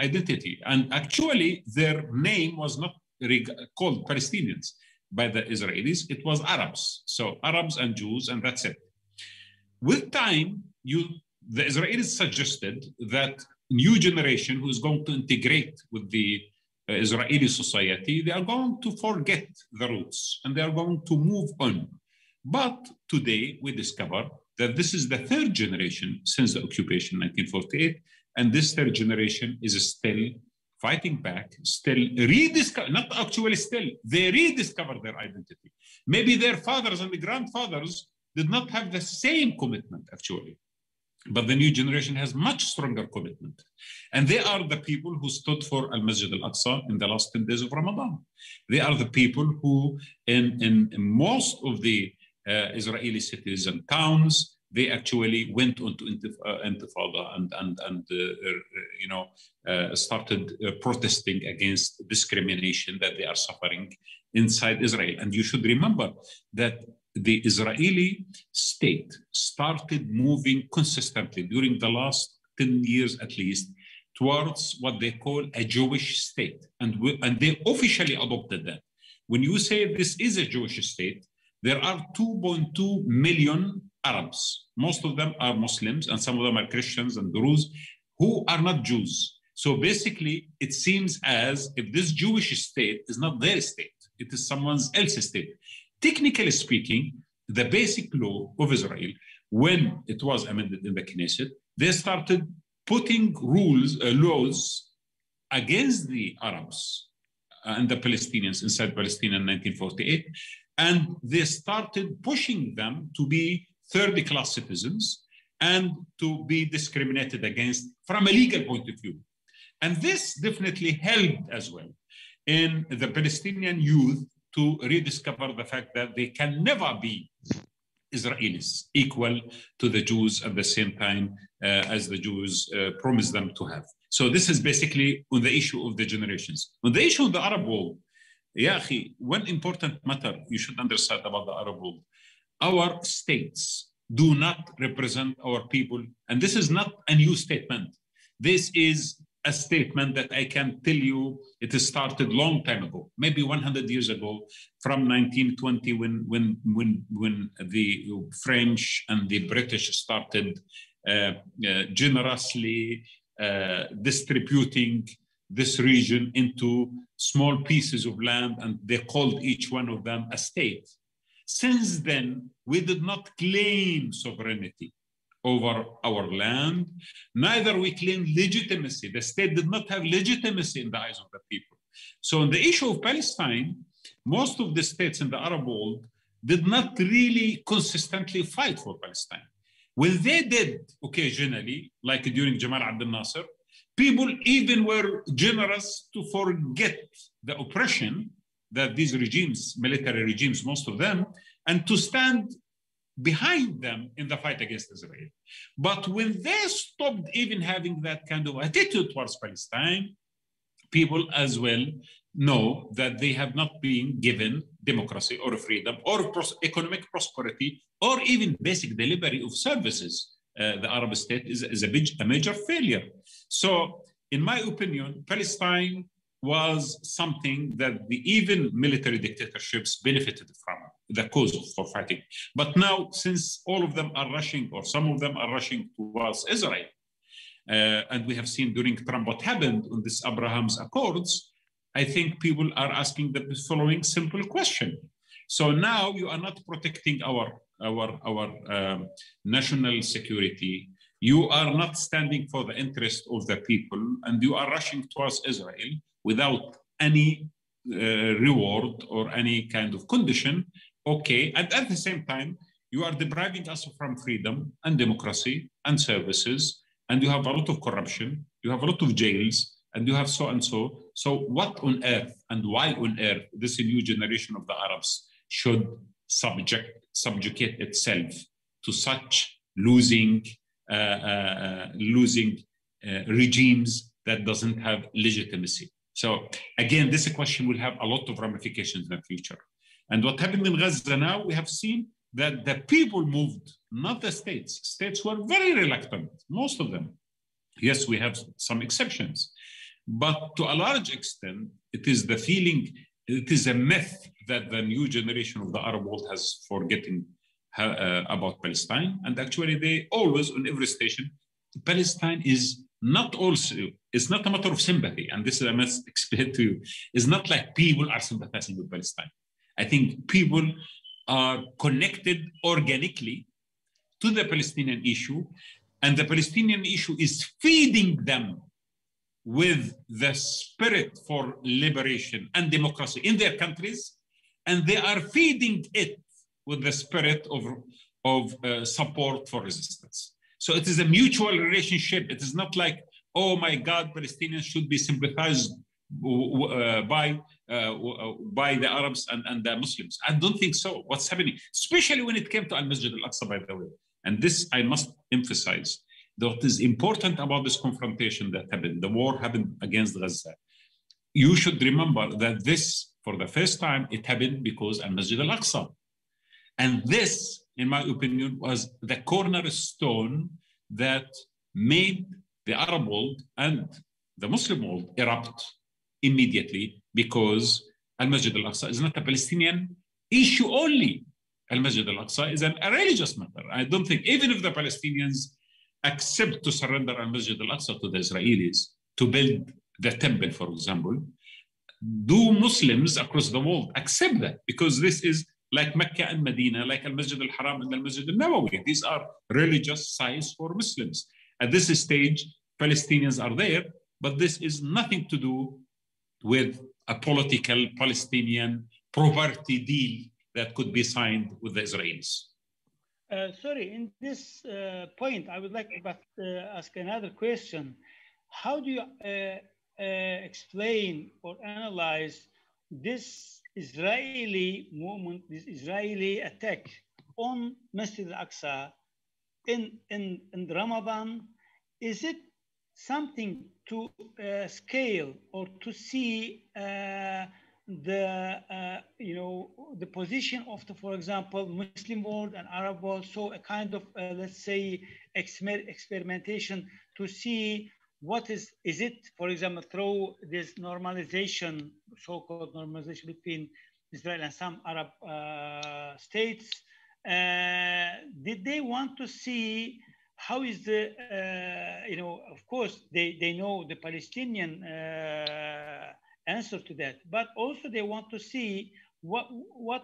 identity. And actually, their name was not called Palestinians by the Israelis, it was Arabs. So Arabs and Jews, and that's it. With time, the Israelis suggested that new generation who is going to integrate with the Israeli society, they are going to forget the roots and they are going to move on. But today we discover that this is the third generation since the occupation in 1948, and this third generation is still fighting back, still not actually still, they rediscover their identity. Maybe their fathers and the grandfathers did not have the same commitment actually, but the new generation has much stronger commitment. And they are the people who stood for Al-Masjid Al-Aqsa in the last 10 days of Ramadan. They are the people who in most of the Israeli cities and towns, they actually went into intifada and started protesting against discrimination that they are suffering inside Israel. And you should remember that the Israeli state started moving consistently during the last 10 years at least towards what they call a Jewish state. And they officially adopted that. When you say this is a Jewish state, there are 2.2 million Arabs. Most of them are Muslims, and some of them are Christians and Druze who are not Jews. So basically, it seems as if this Jewish state is not their state, it is someone else's state. Technically speaking, the basic law of Israel, when it was amended in the Knesset, they started putting laws against the Arabs and the Palestinians inside Palestine in 1948, and they started pushing them to be third-class citizens and to be discriminated against from a legal point of view. And this definitely helped as well in the Palestinian youth to rediscover the fact that they can never be Israelis equal to the Jews at the same time as the Jews promised them to have. So this is basically on the issue of the generations. On the issue of the Arab world, one important matter you should understand about the Arab world. Our states do not represent our people. And this is not a new statement. This is a statement that I can tell you it started a long time ago, maybe 100 years ago, from 1920 when the French and the British started generously distributing this region into small pieces of land, and they called each one of them a state. Since then, we did not claim sovereignty over our land, neither we claim legitimacy. The state did not have legitimacy in the eyes of the people. So on the issue of Palestine, most of the states in the Arab world did not really consistently fight for Palestine. When they did occasionally, like during Jamal Abdel Nasser, people even were generous to forget the oppression that these regimes, military regimes, most of them, and to stand behind them in the fight against Israel. But when they stopped even having that kind of attitude towards Palestine, people as well know that they have not been given democracy or freedom or economic prosperity or even basic delivery of services. The Arab state is a major failure. So in my opinion, Palestine was something that the even military dictatorships benefited from, the cause for fighting. But now, since all of them are rushing, or some of them are rushing towards Israel, and we have seen during Trump what happened on this Abraham's Accords, I think people are asking the following simple question. So now you are not protecting our national security. You are not standing for the interest of the people, and you are rushing towards Israel without any reward or any kind of condition. Okay, and at the same time, you are depriving us from freedom and democracy and services, and you have a lot of corruption, you have a lot of jails, and you have so and so. So what on earth and why on earth this new generation of the Arabs should subjugate itself to such losing regimes that doesn't have legitimacy. So again, this question will have a lot of ramifications in the future. And what happened in Gaza now, we have seen that the people moved, not the states. States were very reluctant, most of them. Yes, we have some exceptions, but to a large extent, it is the feeling, it is a myth that the new generation of the Arab world has forgotten about Palestine. And actually they always, on every station, Palestine is not also, it's not a matter of sympathy. And this I must explain to you. It's not like people are sympathizing with Palestine. I think people are connected organically to the Palestinian issue, and the Palestinian issue is feeding them with the spirit for liberation and democracy in their countries, and they are feeding it with the spirit of support for resistance. So it is a mutual relationship. It is not like, oh my God, Palestinians should be sympathized by the Arabs and the Muslims. I don't think so. What's happening, especially when it came to Al-Masjid al-Aqsa, by the way. And this I must emphasize. What is important about this confrontation that happened, the war happened against Gaza. You should remember that this, for the first time, it happened because Al-Masjid al-Aqsa. And this, in my opinion, was the cornerstone that made the Arab world and the Muslim world erupt immediately, because Al-Masjid al-Aqsa is not a Palestinian issue only. Al-Masjid al-Aqsa is a religious matter. I don't think, even if the Palestinians accept to surrender Al-Masjid al-Aqsa to the Israelis to build the temple, for example, do Muslims across the world accept that? Because this is like Mecca and Medina, like Al-Masjid al-Haram and Al-Masjid al-Nawawi. These are religious sites for Muslims. At this stage, Palestinians are there, but this is nothing to do with a political Palestinian property deal that could be signed with the Israelis. Sorry, in this point, I would like to ask another question. How do you explain or analyze this Israeli movement, this Israeli attack on Masjid al-Aqsa in Ramadan? Is it something to scale or to see the position of the, for example, Muslim world and Arab world? So a kind of, let's say, experimentation to see what is it, for example, through this normalization, so-called normalization between Israel and some Arab states, did they want to see how is the, of course, they know the Palestinian answer to that, but also they want to see what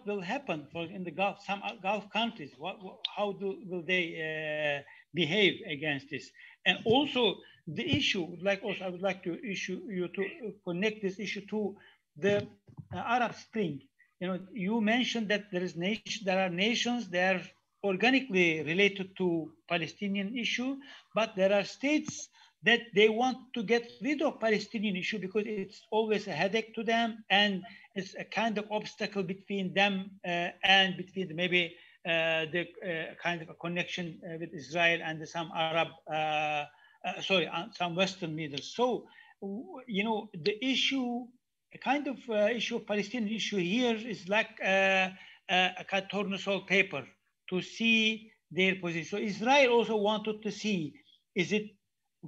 will happen in the Gulf, some Gulf countries, how will they behave against this. And also the issue, I would like to connect this issue to the Arab Spring. You mentioned that there are nations that are organically related to Palestinian issue, but there are states that they want to get rid of Palestinian issue because it's always a headache to them, and it's a kind of obstacle between them and between maybe the kind of a connection with Israel and some Arab, some Western leaders. So, the issue, a kind of issue of Palestinian issue here is like a kind of torn paper to see their position. So Israel also wanted to see, is it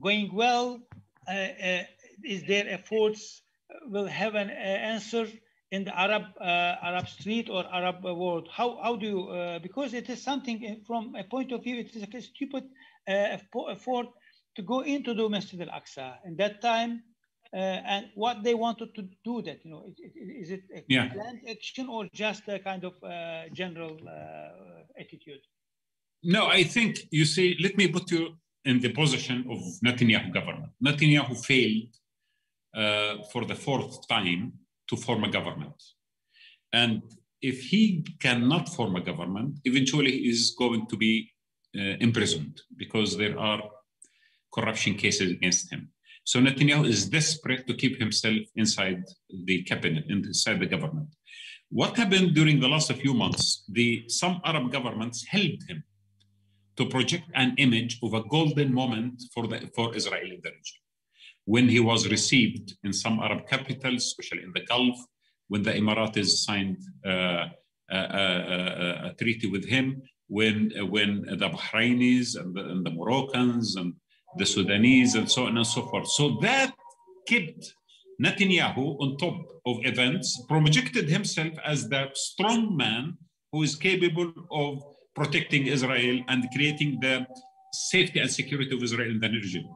going well? Is their efforts will have an answer in the Arab street or Arab world? How do you, because it is something from a point of view, it is a stupid effort to go into the Masjid al-Aqsa. And that time, and what they wanted to do that, is it a planned action or just a kind of general attitude? No, I think, you see, let me put you in the position of Netanyahu government. Netanyahu failed for the fourth time to form a government. And if he cannot form a government, eventually he is going to be imprisoned because there are corruption cases against him. So Netanyahu is desperate to keep himself inside the cabinet, inside the government. What happened during the last few months, some Arab governments helped him to project an image of a golden moment for Israel in the region. When he was received in some Arab capitals, especially in the Gulf, when the Emiratis signed a treaty with him, when the Bahrainis and the Moroccans and the Sudanese and so on and so forth. So that kept Netanyahu on top of events, projected himself as the strong man who is capable of protecting Israel and creating the safety and security of Israel in the region.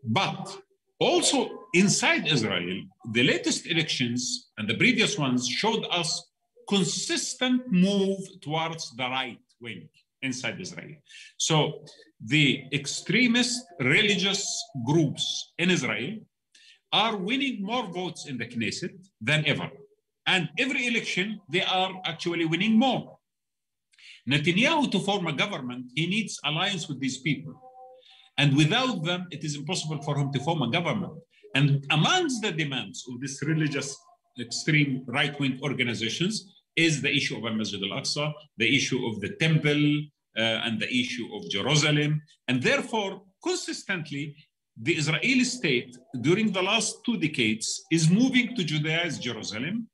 But also inside Israel, the latest elections and the previous ones showed us consistent move towards the right wing inside Israel. So the extremist religious groups in Israel are winning more votes in the Knesset than ever. And every election, they are actually winning more. Netanyahu, to form a government, he needs alliance with these people. And without them, it is impossible for him to form a government. And amongst the demands of these religious extreme right-wing organizations is the issue of Al-Masjid al-Aqsa, the issue of the temple, and the issue of Jerusalem. And therefore, consistently, the Israeli state during the last 2 decades is moving to Judaize Jerusalem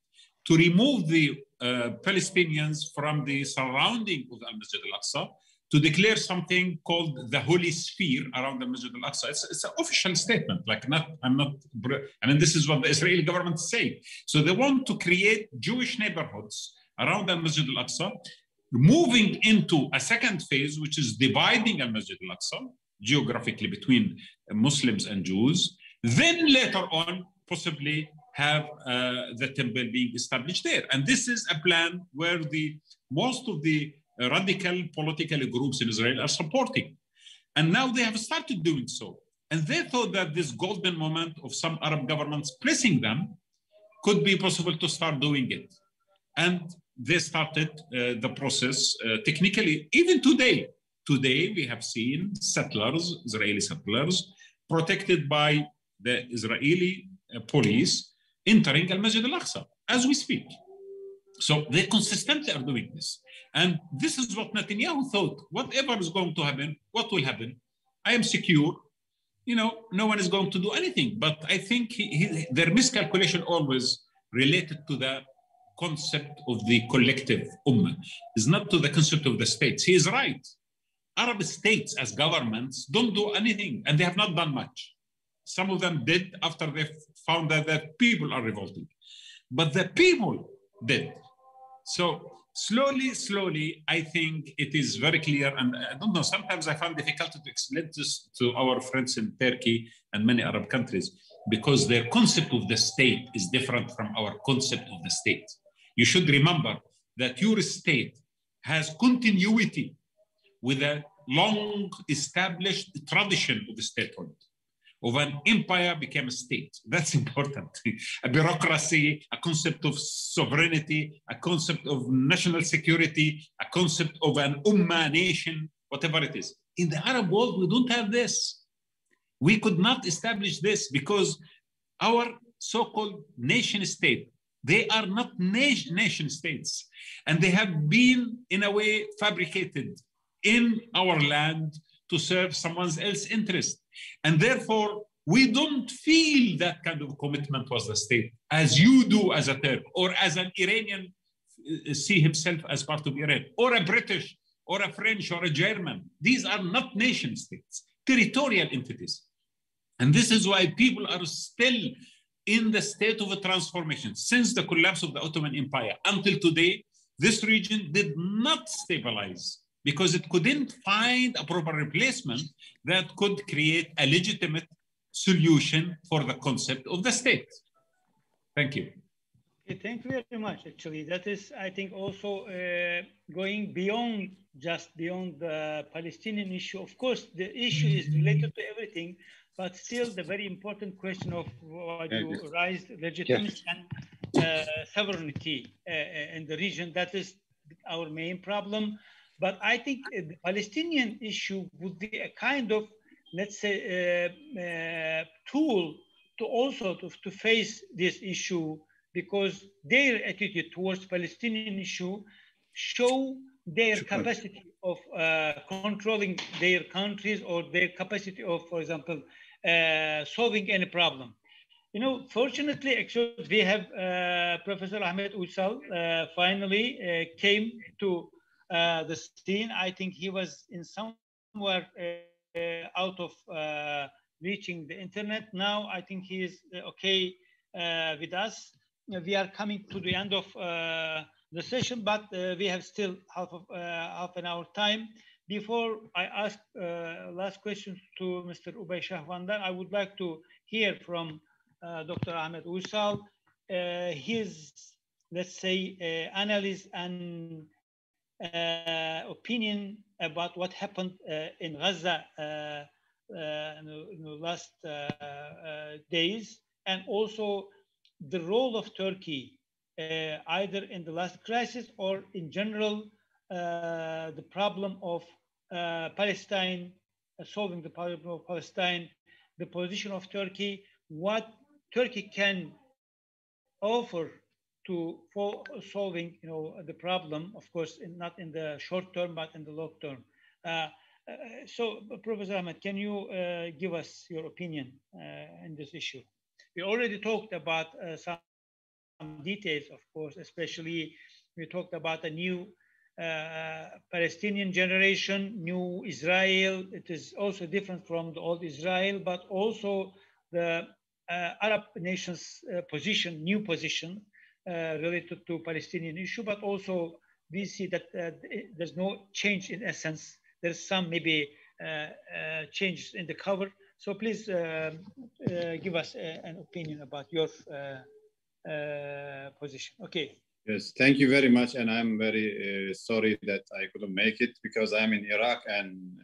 to remove the Palestinians from the surrounding of Al-Masjid al-Aqsa, to declare something called the Holy Sphere around the Masjid al-Aqsa. It's an official statement, this is what the Israeli government say. So they want to create Jewish neighborhoods around the Masjid al-Aqsa, moving into a second phase, which is dividing al-Masjid al-Aqsa geographically between Muslims and Jews. Then later on, possibly have the temple being established there. And this is a plan where most of the radical political groups in Israel are supporting. And now they have started doing so. And they thought that this golden moment of some Arab governments pressing them could be possible to start doing it. And they started the process technically, even today. Today, we have seen settlers, Israeli settlers, protected by the Israeli police entering Al-Masjid al-Aqsa as we speak. So they consistently are doing this. And this is what Netanyahu thought. Whatever is going to happen, what will happen? I am secure. No one is going to do anything. But I think their miscalculation always related to the concept of the collective ummah. Is not to the concept of the states. He is right. Arab states as governments don't do anything, and they have not done much. Some of them did after they found that people are revolting. But the people did. So slowly, I think it is very clear, and I don't know, sometimes I find it difficult to explain this to our friends in Turkey and many Arab countries, because their concept of the state is different from our concept of the state. You should remember that your state has continuity with a long established tradition of statehood. Of an empire became a state. That's important. A bureaucracy, a concept of sovereignty, a concept of national security, a concept of an ummah nation, whatever it is. In the Arab world, we don't have this. We could not establish this because our so-called nation state, they are not nation states. And they have been, in a way, fabricated in our land to serve someone else's interest. And therefore, we don't feel that kind of commitment towards the state as you do as a Turk, or as an Iranian see himself as part of Iran, or a British, or a French, or a German. These are not nation states, territorial entities. And this is why people are still in the state of a transformation. Since the collapse of the Ottoman Empire until today, this region did not stabilize, because it couldn't find a proper replacement that could create a legitimate solution for the concept of the state. Thank you. Okay, thank you very much. Actually, that is, I think, also going beyond the Palestinian issue. Of course, the issue is related to everything, but still the very important question of what you raised, legitimacy and sovereignty in the region, that is our main problem. But I think the Palestinian issue would be a kind of, let's say, tool to also to face this issue, because their attitude towards Palestinian issue show their capacity of controlling their countries or their capacity of, for example, solving any problem. You know, fortunately, actually, we have Professor Ahmed Uysal finally came to the scene. I think he was in somewhere out of reaching the internet. Now, I think he is okay with us. We are coming to the end of the session, but we have still half an hour time. Before I ask last question to Mr. Ubay Shahwandar, I would like to hear from Dr. Ahmed Uysal, his, let's say, analysis and opinion about what happened in Gaza in the last days, and also the role of Turkey, either in the last crisis or in general, the problem of Palestine, solving the problem of Palestine, the position of Turkey, what Turkey can offer to for solving, the problem, of course, not in the short term, but in the long term. So, Professor Ahmed, can you give us your opinion in this issue? We already talked about some details, of course, especially we talked about a new Palestinian generation, new Israel. It is also different from the old Israel, but also the Arab nations' position, new position related to Palestinian issue, but also we see that there's no change in essence. There's some maybe changes in the cover. So please give us an opinion about your position. Okay. Yes, thank you very much. And I'm very sorry that I couldn't make it because I'm in Iraq and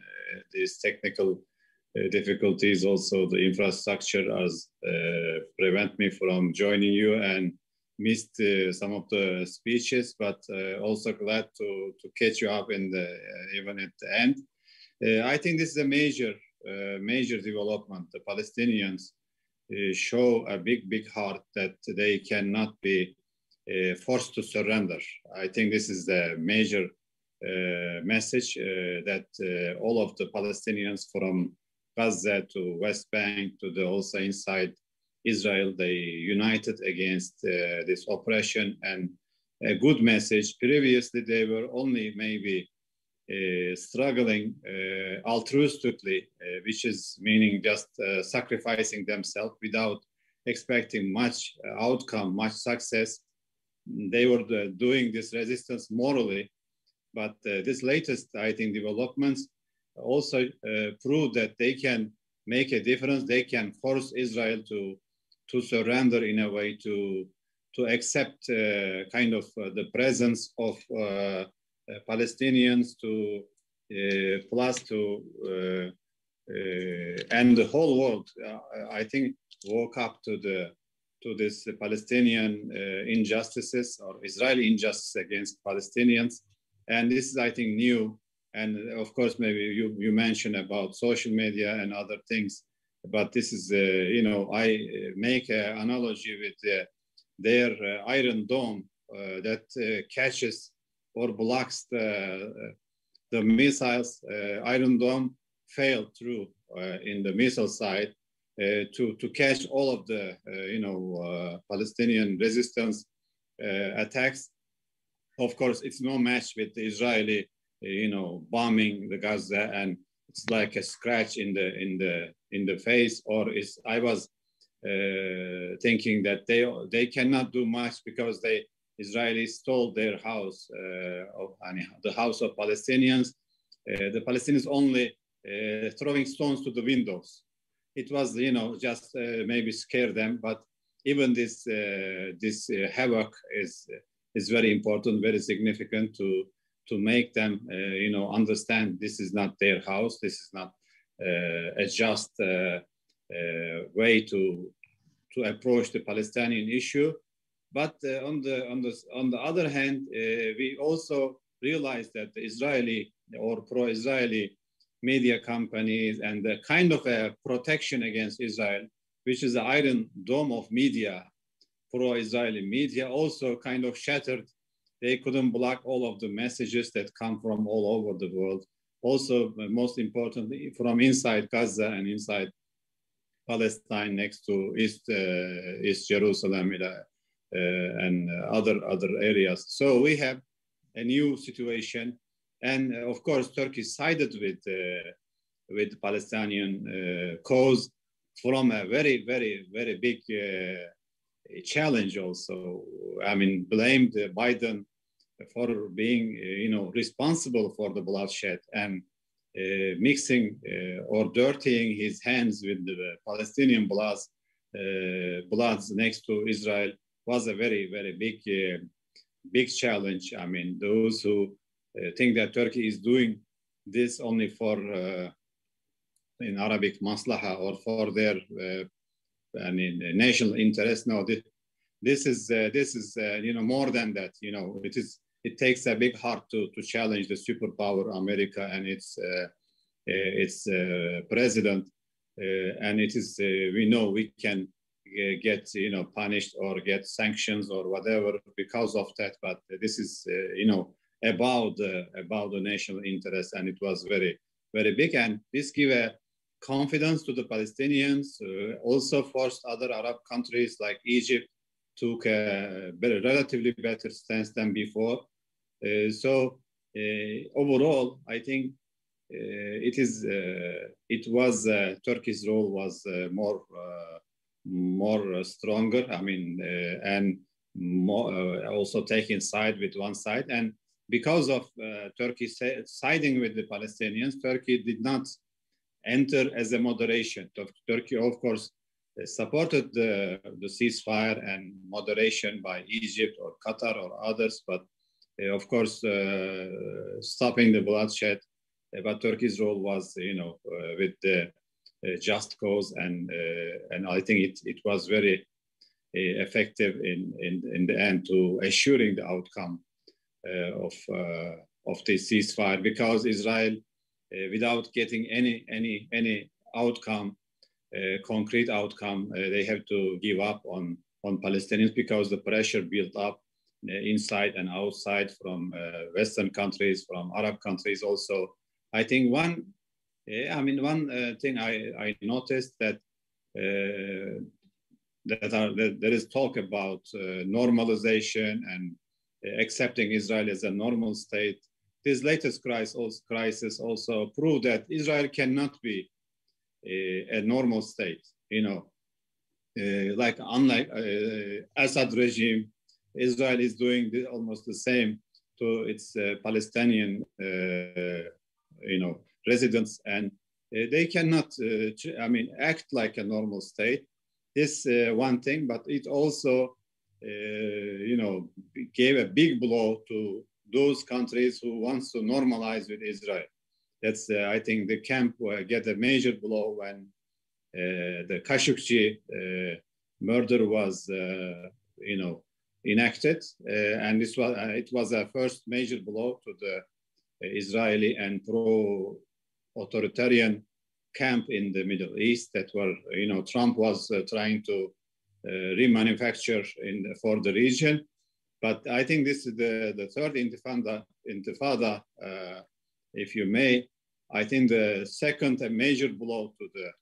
these technical difficulties, also the infrastructure prevent me from joining you and missed some of the speeches, but also glad to catch you up in even at the end. I think this is a major development. The Palestinians show a big heart that they cannot be forced to surrender. I think this is the major message that all of the Palestinians from Gaza to West Bank to the also inside Israel, they united against this oppression, and a good message. Previously, they were only maybe struggling altruistically, which is meaning just sacrificing themselves without expecting much outcome, much success. They were doing this resistance morally, but this latest, I think, developments also prove that they can make a difference. They can force Israel to surrender in a way, to accept kind of the presence of Palestinians, and the whole world, I think, woke up to this Palestinian injustices or Israeli injustice against Palestinians. And this is, I think, new. And of course, maybe you mentioned about social media and other things, but this is, I make an analogy with their Iron Dome that catches or blocks the missiles. Iron Dome failed through in the missile side to catch all of the, Palestinian resistance attacks. Of course, it's no match with the Israeli, bombing the Gaza, and it's like a scratch in the face. Or I was thinking that they cannot do much because Israelis stole their house, the house of Palestinians. The Palestinians only throwing stones to the windows. It was, just maybe scare them, but even this havoc is very important, very significant to make them, understand this is not their house. This is not a just way to approach the Palestinian issue. But on the other hand, we also realize that the Israeli or pro-Israeli media companies and the kind of a protection against Israel, which is the Iron Dome of media, pro-Israeli media, also kind of shattered they couldn't block all of the messages that come from all over the world. Also, most importantly, from inside Gaza and inside Palestine, next to East Jerusalem and other areas. So we have a new situation, and of course, Turkey sided with the Palestinian cause from a very, very, very big challenge. Also, I mean, blamed Biden for being, responsible for the bloodshed and mixing or dirtying his hands with the Palestinian bloods next to Israel was a very, very big challenge. I mean, those who think that Turkey is doing this only for, in Arabic, maslaha, or for their national interest. No, this is more than that. It takes a big heart to challenge the superpower America and its president, and it is we know we can get punished or get sanctions or whatever because of that. But this is about the national interest, and it was very, very big, and this gave a confidence to the Palestinians. Also forced other Arab countries like Egypt took a relatively better stance than before. So overall, I think Turkey's role was more stronger. I mean, and more also taking side with one side. And because of Turkey siding with the Palestinians, Turkey did not enter as a moderation. Turkey, of course, supported the ceasefire and moderation by Egypt or Qatar or others, but of course, stopping the bloodshed. But Turkey's role was, with the just cause, and I think it was very effective in the end to assuring the outcome of the ceasefire, because Israel, without getting any outcome, concrete outcome, they have to give up on Palestinians because the pressure built up inside and outside from Western countries, from Arab countries also. I think one thing I noticed that there is talk about normalization and accepting Israel as a normal state. This latest crisis also proved that Israel cannot be a normal state. Unlike Assad regime, Israel is doing almost the same to its Palestinian, residents, and they cannot, act like a normal state. This one thing, but it also, gave a big blow to those countries who wants to normalize with Israel. That's, I think, the camp get a major blow when the Khashoggi murder was, enacted, and it was a first major blow to the Israeli and pro-authoritarian camp in the Middle East that were, Trump was trying to remanufacture for the region. But I think this is the third intifada, if you may. I think the second major blow to the,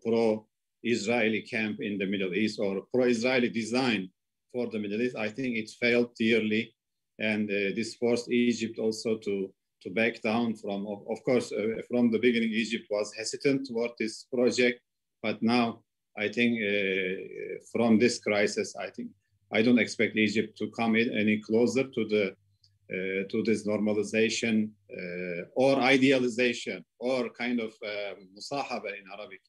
pro-Israeli camp in the Middle East, or pro-Israeli design for the Middle East, I think it failed dearly. And this forced Egypt also to back down from, of course, from the beginning, Egypt was hesitant toward this project. But now, I think from this crisis, I don't expect Egypt to come in any closer to this normalization or idealization or kind of musahaba in Arabic,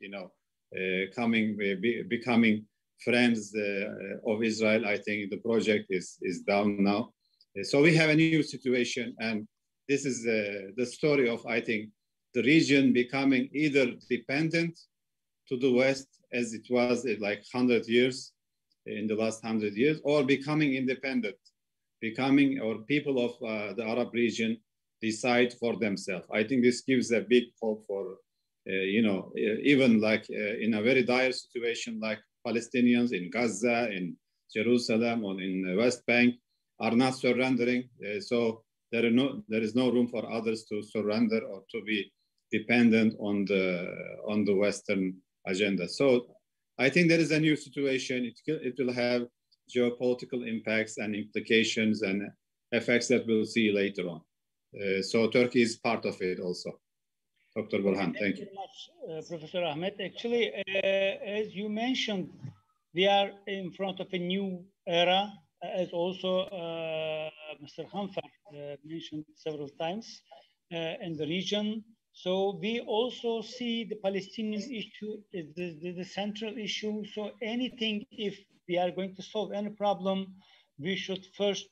becoming friends of Israel. I think the project is down now. So we have a new situation, and this is the story of, I think, the region becoming either dependent to the West, as it was like 100 years, in the last 100 years, or becoming independent, or people of the Arab region decide for themselves. I think this gives a big hope for, even like in a very dire situation like Palestinians in Gaza, in Jerusalem, or in the West Bank, are not surrendering. So there is no room for others to surrender or to be dependent on the Western agenda. So I think there is a new situation. It will have geopolitical impacts and implications and effects that we'll see later on. So Turkey is part of it also. Dr. Burhan, thank you. Very much, Professor Ahmed. Actually, as you mentioned, we are in front of a new era, as also Mr. Hanfar mentioned several times in the region. So we also see the Palestinian issue is the central issue. So anything, if we are going to solve any problem, we should first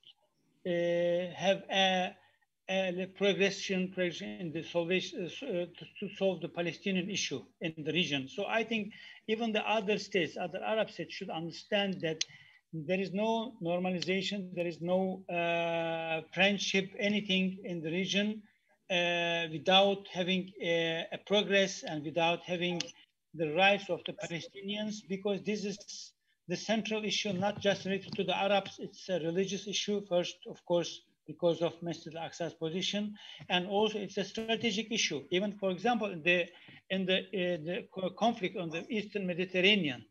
have a progression in the salvation to solve the Palestinian issue in the region. So I think even the other states, other Arab states, should understand that there is no normalization, there is no friendship, anything in the region without having a progress and without having the rights of the Palestinians, because this is the central issue, not just related to the Arabs. It's a religious issue first, of course, because of Masjid al-Aqsa's position, and also it's a strategic issue. Even, for example, in the conflict on the Eastern Mediterranean,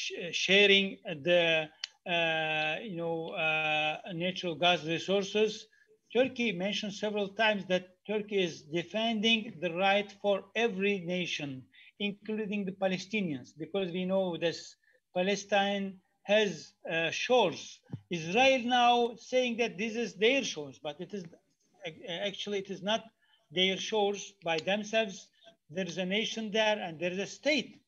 sharing the natural gas resources. Turkey mentioned several times that Turkey is defending the right for every nation, including the Palestinians, because we know this Palestine has shores. Israel now saying that this is their shores, but it is actually it is not their shores by themselves. There is a nation there, and there is a state,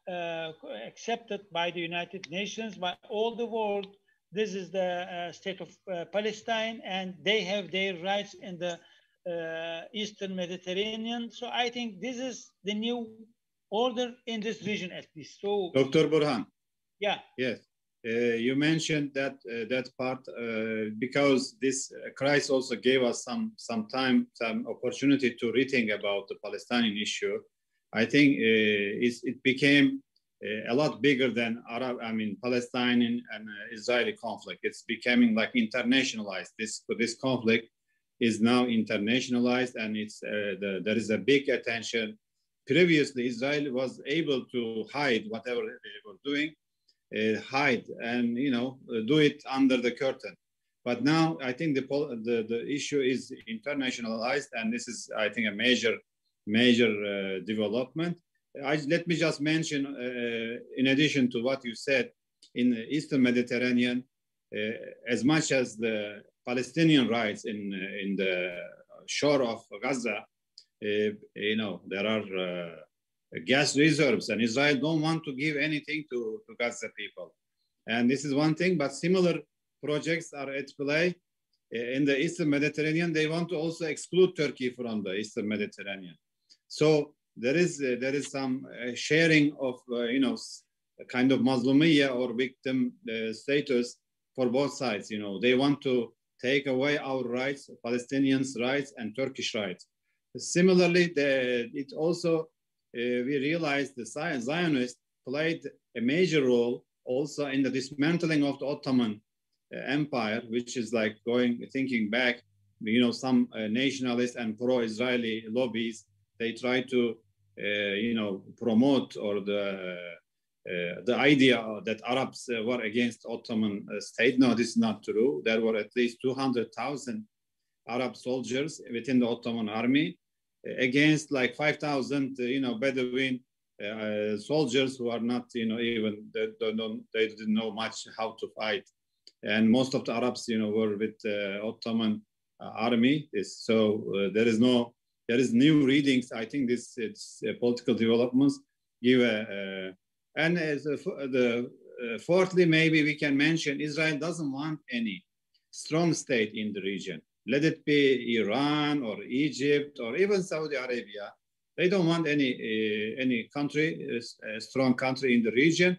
accepted by the United Nations, by all the world. This is the state of Palestine, and they have their rights in the Eastern Mediterranean. So I think this is the new order in this region, at least. So, Dr. Burhan. Yeah. Yes. You mentioned that part because this crisis also gave us some time, some opportunity to rethink about the Palestinian issue. I think it became a lot bigger than Palestinian and Israeli conflict. It's becoming like internationalized. This conflict is now internationalized, and there is a big attention. Previously, Israel was able to hide whatever they were doing. Hide and do it under the curtain, but now I think the issue is internationalized, and this is, I think, a major development. Let me just mention, in addition to what you said, in the Eastern Mediterranean, as much as the Palestinian rights in the shore of Gaza, there are gas reserves, and Israel don't want to give anything to Gaza people. And this is one thing, but similar projects are at play in the Eastern Mediterranean. They want to also exclude Turkey from the Eastern Mediterranean. So there is some sharing of, kind of Mazlumiyya or victim status for both sides. They want to take away our rights, Palestinians' rights and Turkish rights. Similarly, it also, we realized the Zionists played a major role also in the dismantling of the Ottoman Empire, which is like thinking back, some nationalist and pro-Israeli lobbies, they try to, promote or the idea that Arabs were against Ottoman state. No, this is not true. There were at least 200,000 Arab soldiers within the Ottoman army against like 5,000, Bedouin soldiers who are not, even they didn't know much how to fight, and most of the Arabs, were with Ottoman army. So there is new readings. I think it's political developments give and fourthly, maybe we can mention Israel doesn't want any strong state in the region. Let it be Iran or Egypt or even Saudi Arabia. They don't want any country, a strong country in the region,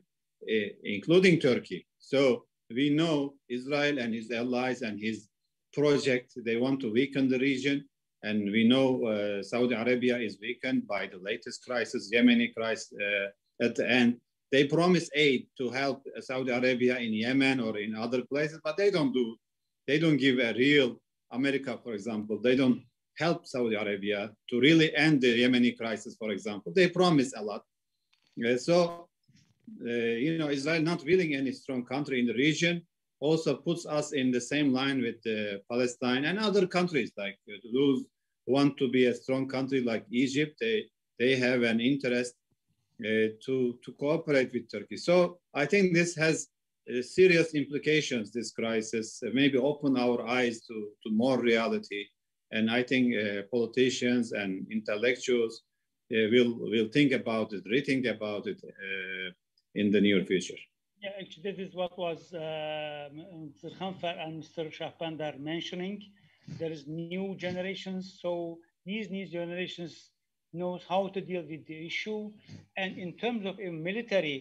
including Turkey. So we know Israel and his allies and his project, they want to weaken the region. And we know Saudi Arabia is weakened by the latest crisis, Yemeni crisis at the end. They promise aid to help Saudi Arabia in Yemen or in other places, but they don't give a real, America, for example, they don't help Saudi Arabia to really end the Yemeni crisis, for example. They promise a lot. Israel not willing any strong country in the region also puts us in the same line with Palestine and other countries, like those who want to be a strong country like Egypt. They have an interest to cooperate with Turkey. So I think this has serious implications, this crisis, maybe open our eyes to more reality. And I think politicians and intellectuals will think about it, rethink about it in the near future. Yeah, actually, this is what was Mr. Khanfar and Mr. Shahbandar mentioning. There is new generations, so these new generations knows how to deal with the issue. And in terms of a military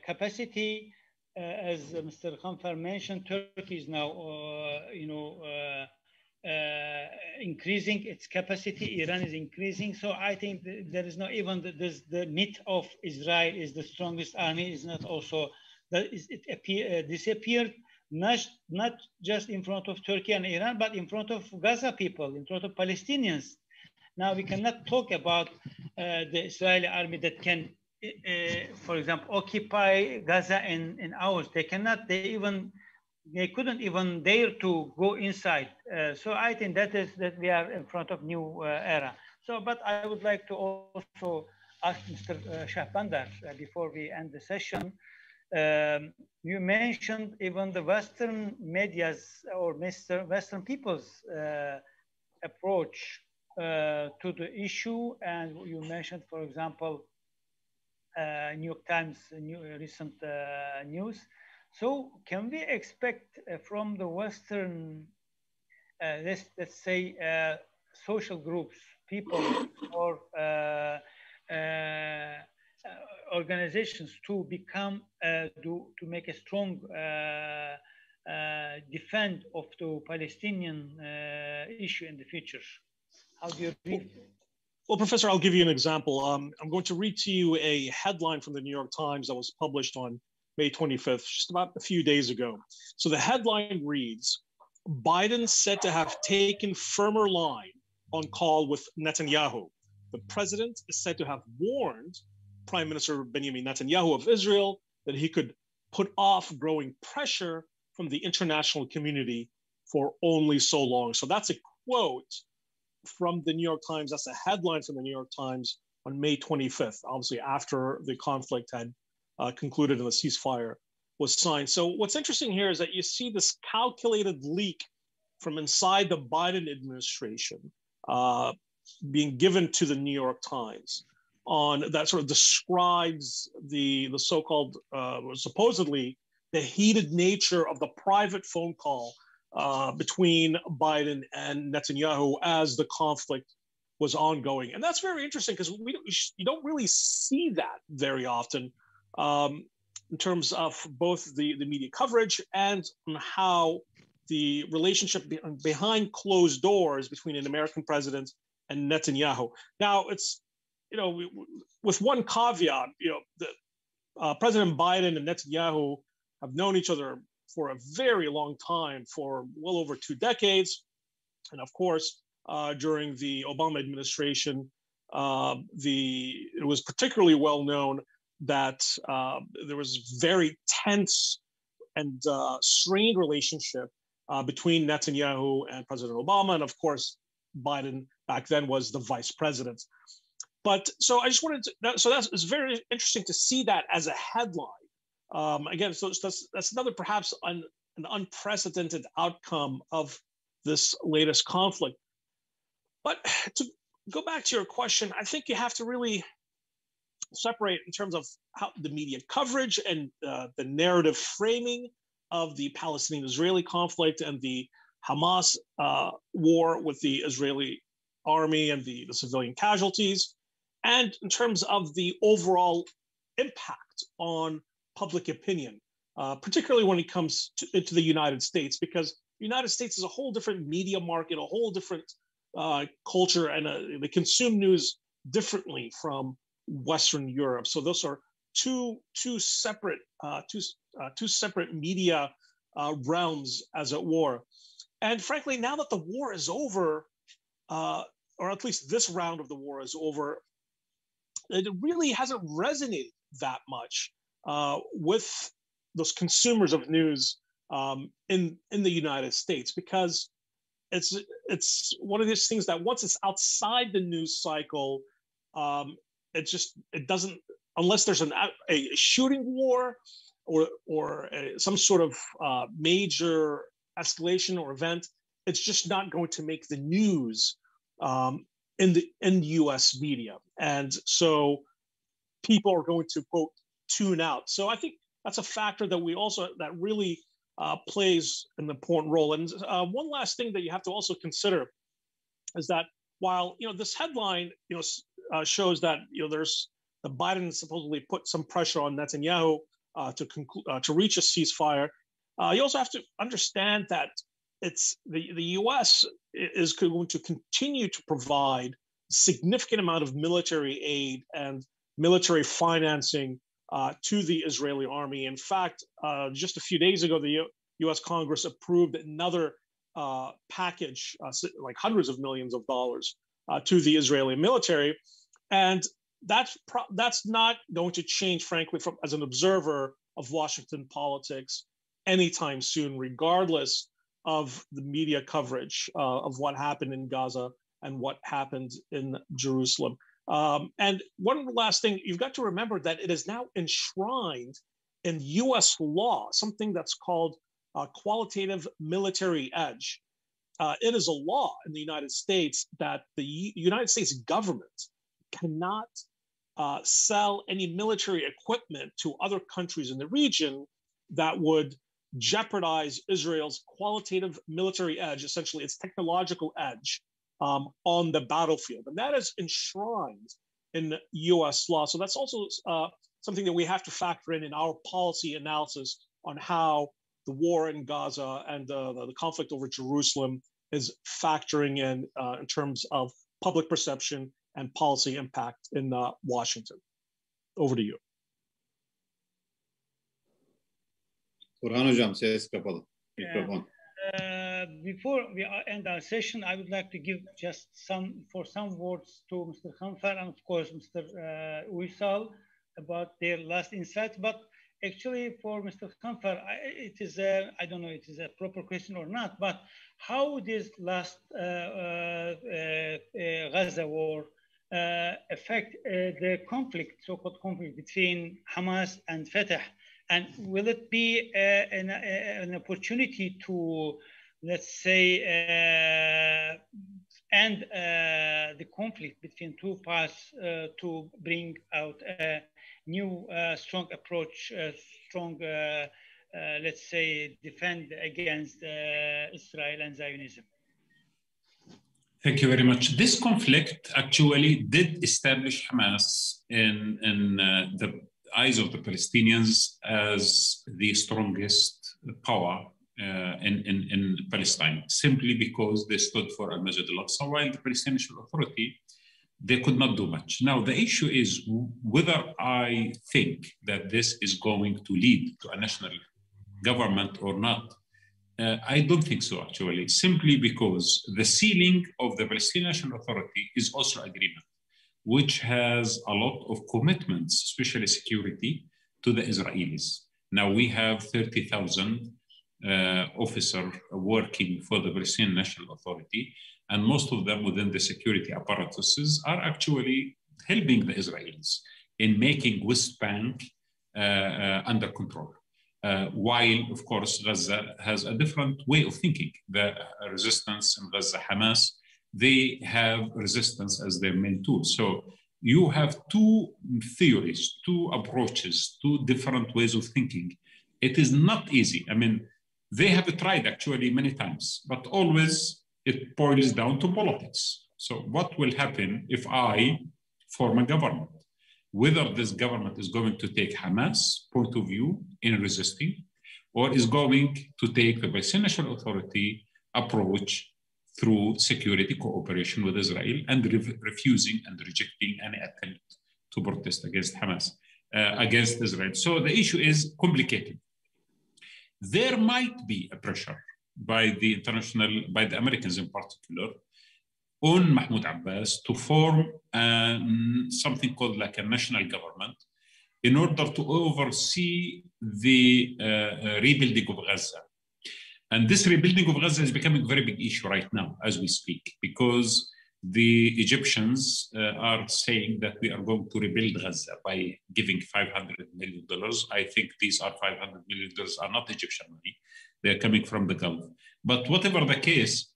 capacity, as Mr. Khanfar mentioned, Turkey is now, increasing its capacity. Iran is increasing. So I think there is not even the myth of Israel is the strongest army is not also that it disappeared. Not just in front of Turkey and Iran, but in front of Gaza people, in front of Palestinians. Now we cannot talk about the Israeli army that can, for example, occupy Gaza in hours. They cannot. They couldn't even dare to go inside. So I think that we are in front of new era. So, but I would like to also ask Mr. Shahbandar before we end the session. You mentioned even the Western media's or Western people's approach to the issue, and you mentioned, for example, New York Times recent news. So can we expect from the Western, let's say, social groups, people, or organizations to become, to make a strong defense of the Palestinian issue in the future? How do you read? Well, Professor, I'll give you an example. I'm going to read to you a headline from the New York Times that was published on May 25th, just about a few days ago. So the headline reads, Biden said to have taken firmer line on call with Netanyahu. The president is said to have warned Prime Minister Benjamin Netanyahu of Israel that he could put off growing pressure from the international community for only so long. So that's a quote from the New York Times. That's a headline from the New York Times on May 25th, obviously after the conflict had concluded and the ceasefire was signed. So what's interesting here is that you see this calculated leak from inside the Biden administration being given to the New York Times on that sort of describes the so-called, supposedly the heated nature of the private phone call between Biden and Netanyahu as the conflict was ongoing. And that's very interesting because you don't really see that very often in terms of both the media coverage and how the relationship behind closed doors between an American president and Netanyahu. Now, it's, with one caveat, President Biden and Netanyahu have known each other for a very long time, for well over 2 decades. And of course, during the Obama administration, it was particularly well known that there was very tense and strained relationship between Netanyahu and President Obama. And of course, Biden back then was the vice president. But so I just wanted to, it's very interesting to see that as a headline. Again, so that's another perhaps an unprecedented outcome of this latest conflict. But to go back to your question, I think you have to really separate in terms of how the media coverage and the narrative framing of the Palestinian-Israeli conflict and the Hamas war with the Israeli army and the civilian casualties, and in terms of the overall impact on public opinion, particularly when it comes to the United States, because the United States is a whole different media market, a whole different culture, and they consume news differently from Western Europe. So those are two separate media realms, as it were. And frankly, now that the war is over, or at least this round of the war is over, it really hasn't resonated that much with those consumers of news in the United States, because it's one of these things that once it's outside the news cycle, it doesn't, unless there's a shooting war or some sort of major escalation or event, it's just not going to make the news in the U.S. media, and so people are going to, quote, tune out. So I think that's a factor that really plays an important role. And one last thing that you have to also consider is that while this headline shows that there's the Biden supposedly put some pressure on Netanyahu to reach a ceasefire, you also have to understand that it's the U.S. is going to continue to provide significant amount of military aid and military financing to the Israeli army. In fact, just a few days ago, the U.S. Congress approved another package, like hundreds of millions of dollars, to the Israeli military, and that's not going to change, frankly, as an observer of Washington politics anytime soon, regardless of the media coverage of what happened in Gaza and what happened in Jerusalem. And one last thing, you've got to remember that it is now enshrined in U.S. law, something that's called qualitative military edge. It is a law in the United States that the United States government cannot sell any military equipment to other countries in the region that would jeopardize Israel's qualitative military edge, essentially its technological edge on the battlefield. And that is enshrined in U.S. law. So that's also something that we have to factor in our policy analysis on how the war in Gaza and the conflict over Jerusalem is factoring in terms of public perception and policy impact in Washington. Over to you. Burhan Hocam, ses kapalı. Mikrofon. Before we end our session, I would like to give just some words to Mr. Khanfar and of course Mr. Uysal about their last insights. But actually, for Mr. Khanfar, it is I don't know if it is a proper question or not, but how this last Gaza war affect the conflict, so-called conflict between Hamas and Fatah? And will it be an opportunity to, let's say, end the conflict between two parts to bring out a new strong approach, strong, let's say, defend against Israel and Zionism? Thank you very much. This conflict actually did establish Hamas in the eyes of the Palestinians as the strongest power in Palestine, simply because they stood for Al-Masjid al-Aqsa, while the Palestinian Authority, they could not do much. Now, the issue is whether I think that this is going to lead to a national government or not. I don't think so, actually, simply because the ceiling of the Palestinian National Authority is Oslo Agreement, which has a lot of commitments, especially security, to the Israelis. Now we have 30,000 officers working for the Palestinian National Authority, and most of them within the security apparatuses are actually helping the Israelis in making West Bank under control. While, of course, Gaza has a different way of thinking. The resistance in Gaza, Hamas, they have resistance as their main tool. So you have two theories, two approaches, two different ways of thinking. It is not easy. I mean, they have tried actually many times, but always it boils down to politics. So what will happen if I form a government? Whether this government is going to take Hamas' point of view in resisting, or is going to take the Palestinian National Authority approach through security cooperation with Israel and refusing and rejecting any attempt to protest against Hamas. against Israel. So the issue is complicated. There might be a pressure by the Americans in particular, on Mahmoud Abbas to form something called like a national government in order to oversee the rebuilding of Gaza. And this rebuilding of Gaza is becoming a very big issue right now as we speak, because the Egyptians are saying that we are going to rebuild Gaza by giving $500 million. I think these are $500 million are not Egyptian money. They're coming from the Gulf. But whatever the case,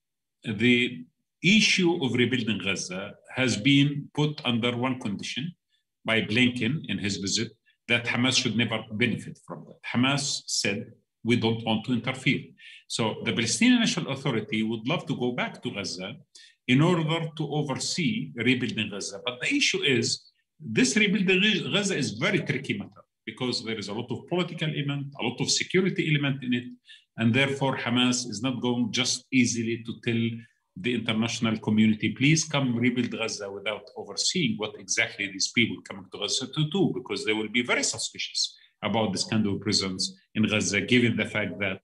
the issue of rebuilding Gaza has been put under one condition by Blinken in his visit, that Hamas should never benefit from that. Hamas said, we don't want to interfere. So the Palestinian National Authority would love to go back to Gaza in order to oversee rebuilding Gaza. But the issue is, this rebuilding Gaza is very tricky matter, because there is a lot of political element, a lot of security element in it, and therefore Hamas is not going just easily to tell the international community, please come rebuild Gaza, without overseeing what exactly these people coming to Gaza to do, because they will be very suspicious about this kind of presence in Gaza, given the fact that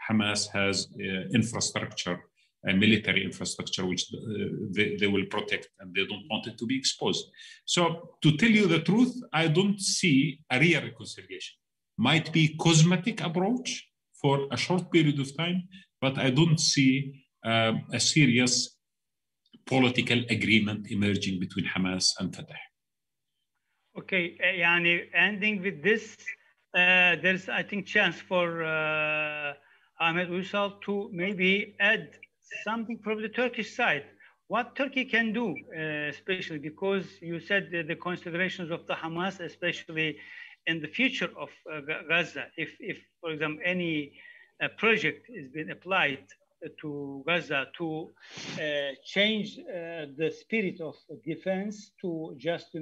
Hamas has infrastructure, military infrastructure, which they will protect, and they don't want it to be exposed. So to tell you the truth, I don't see a real reconciliation. Might be cosmetic approach for a short period of time, but I don't see a serious political agreement emerging between Hamas and Fatah. Okay, ending with this, there's, I think, chance for Ahmed Uysal to maybe add something from the Turkish side. What Turkey can do, especially because you said the considerations of the Hamas, especially in the future of Gaza, if for example, any project is being applied to Gaza to change the spirit of defense to just,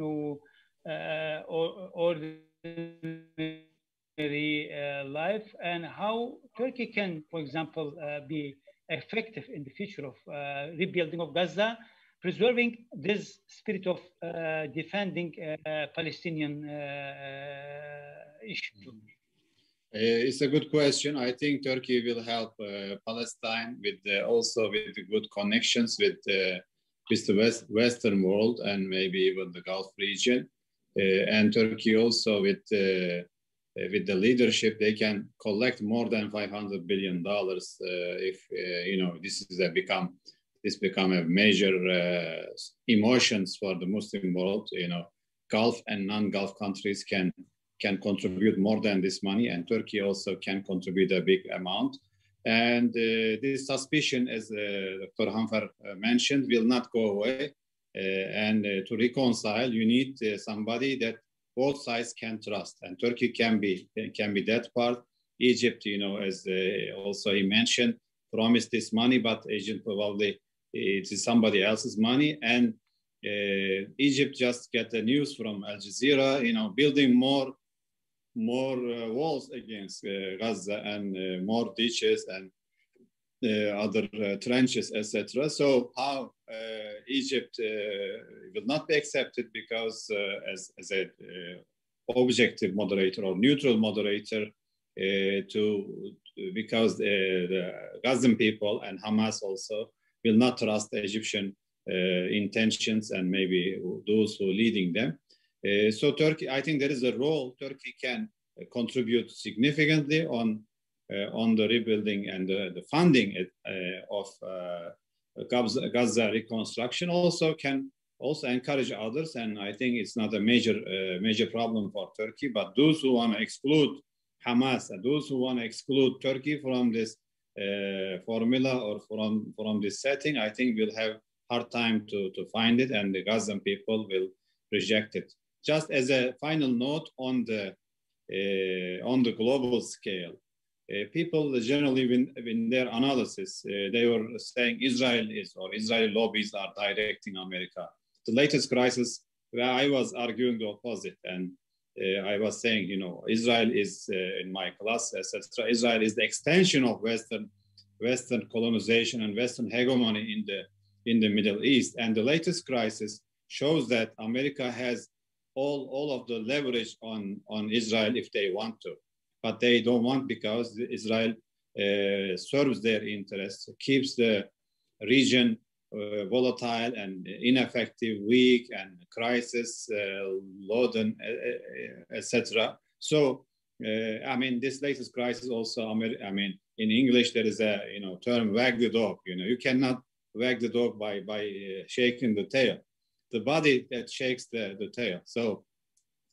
ordinary life, and how Turkey can, for example, be effective in the future of rebuilding of Gaza, preserving this spirit of defending Palestinian issue. It's a good question. I think Turkey will help Palestine with also with the good connections with the Western world and maybe even the Gulf region. And Turkey also with the leadership, they can collect more than $500 billion if this is become a major emotions for the Muslim world. Gulf and non-Gulf countries can contribute more than this money, and Turkey also can contribute a big amount. And this suspicion, as Dr. Hanfar mentioned, will not go away. And to reconcile, you need somebody that both sides can trust, and Turkey can be that part. Egypt, as also he mentioned, promised this money, but Egypt probably it is somebody else's money. And Egypt just get the news from Al Jazeera, building more walls against Gaza and more ditches and other trenches, etc. So how Egypt will not be accepted because as a objective moderator or neutral moderator because the Gazan people and Hamas also will not trust the Egyptian intentions and maybe those who are leading them. So Turkey, I think there is a role Turkey can contribute significantly on the rebuilding and the funding of Gaza reconstruction. Also can encourage others, and I think it's not a major problem for Turkey. But those who want to exclude Hamas and those who want to exclude Turkey from this formula or from this setting, I think will have hard time to find it, and the Gazan people will reject it. Just as a final note on the global scale, people generally in their analysis, they were saying Israeli lobbies are directing America. The latest crisis, where I was arguing the opposite, and I was saying, Israel is in my class, etc. Israel is the extension of Western colonization and Western hegemony in the Middle East, and the latest crisis shows that America has all of the leverage on Israel if they want to. But they don't want, because Israel serves their interests, keeps the region volatile and ineffective, weak, and crisis laden, etc. So, I mean, this latest crisis also, I mean, in English there is a term, wag the dog. You cannot wag the dog by shaking the tail. The body that shakes the tail. So,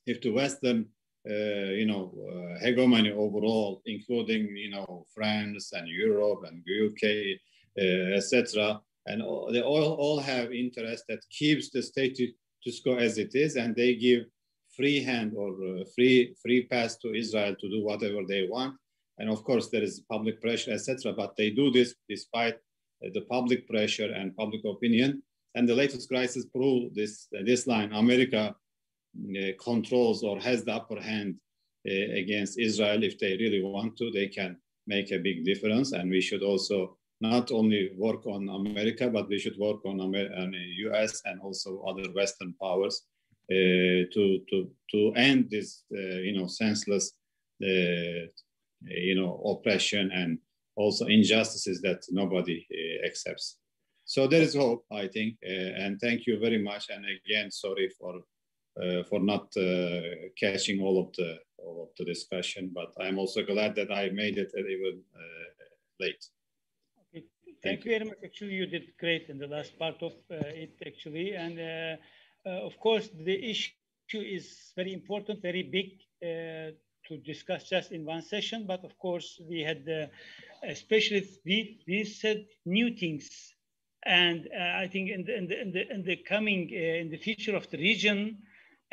if the Western hegemony overall, including France and Europe and UK, etc., and they all have interest that keeps the status quo as it is, and they give free hand or free pass to Israel to do whatever they want. And of course, there is public pressure, etc. But they do this despite the public pressure and public opinion. And the latest crisis proved this line: America controls or has the upper hand against Israel. If they really want to, they can make a big difference. And we should also not only work on America, but we should work on US and also other Western powers to end this senseless oppression and also injustices that nobody accepts. So there is hope, I think, and thank you very much. And again, sorry for not catching all of the discussion, but I'm also glad that I made it even late. Okay. Thank you very much. Actually, you did great in the last part of it, actually. And of course, the issue is very important, very big to discuss just in one session. But of course, we had, especially we said new things. And I think in the coming, in the future of the region,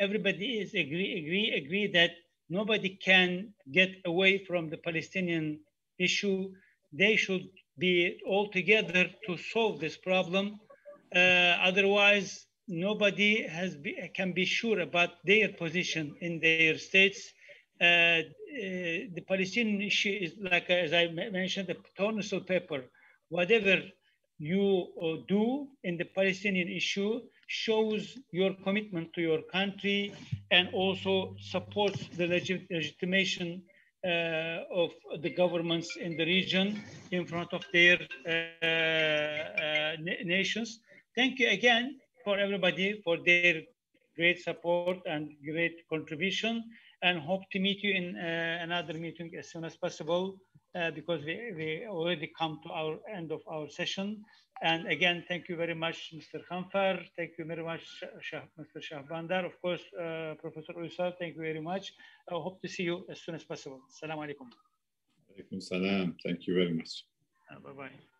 everybody is agree that nobody can get away from the Palestinian issue. They should be all together to solve this problem. Otherwise, nobody can be sure about their position in their states. The Palestinian issue is like, as I mentioned, the tornado paper. Whatever you do in the Palestinian issue shows your commitment to your country and also supports the legitimation of the governments in the region in front of their nations. Thank you again for everybody for their great support and great contribution, and hope to meet you in another meeting as soon as possible because we already come to our end of our session. And again, thank you very much, Mr. Khanfar. Thank you very much, Mr. Shahbandar. Of course, Professor Uysal, thank you very much. I hope to see you as soon as possible. Assalamu alaikum. Alaikum salam. Thank you very much. Bye-bye.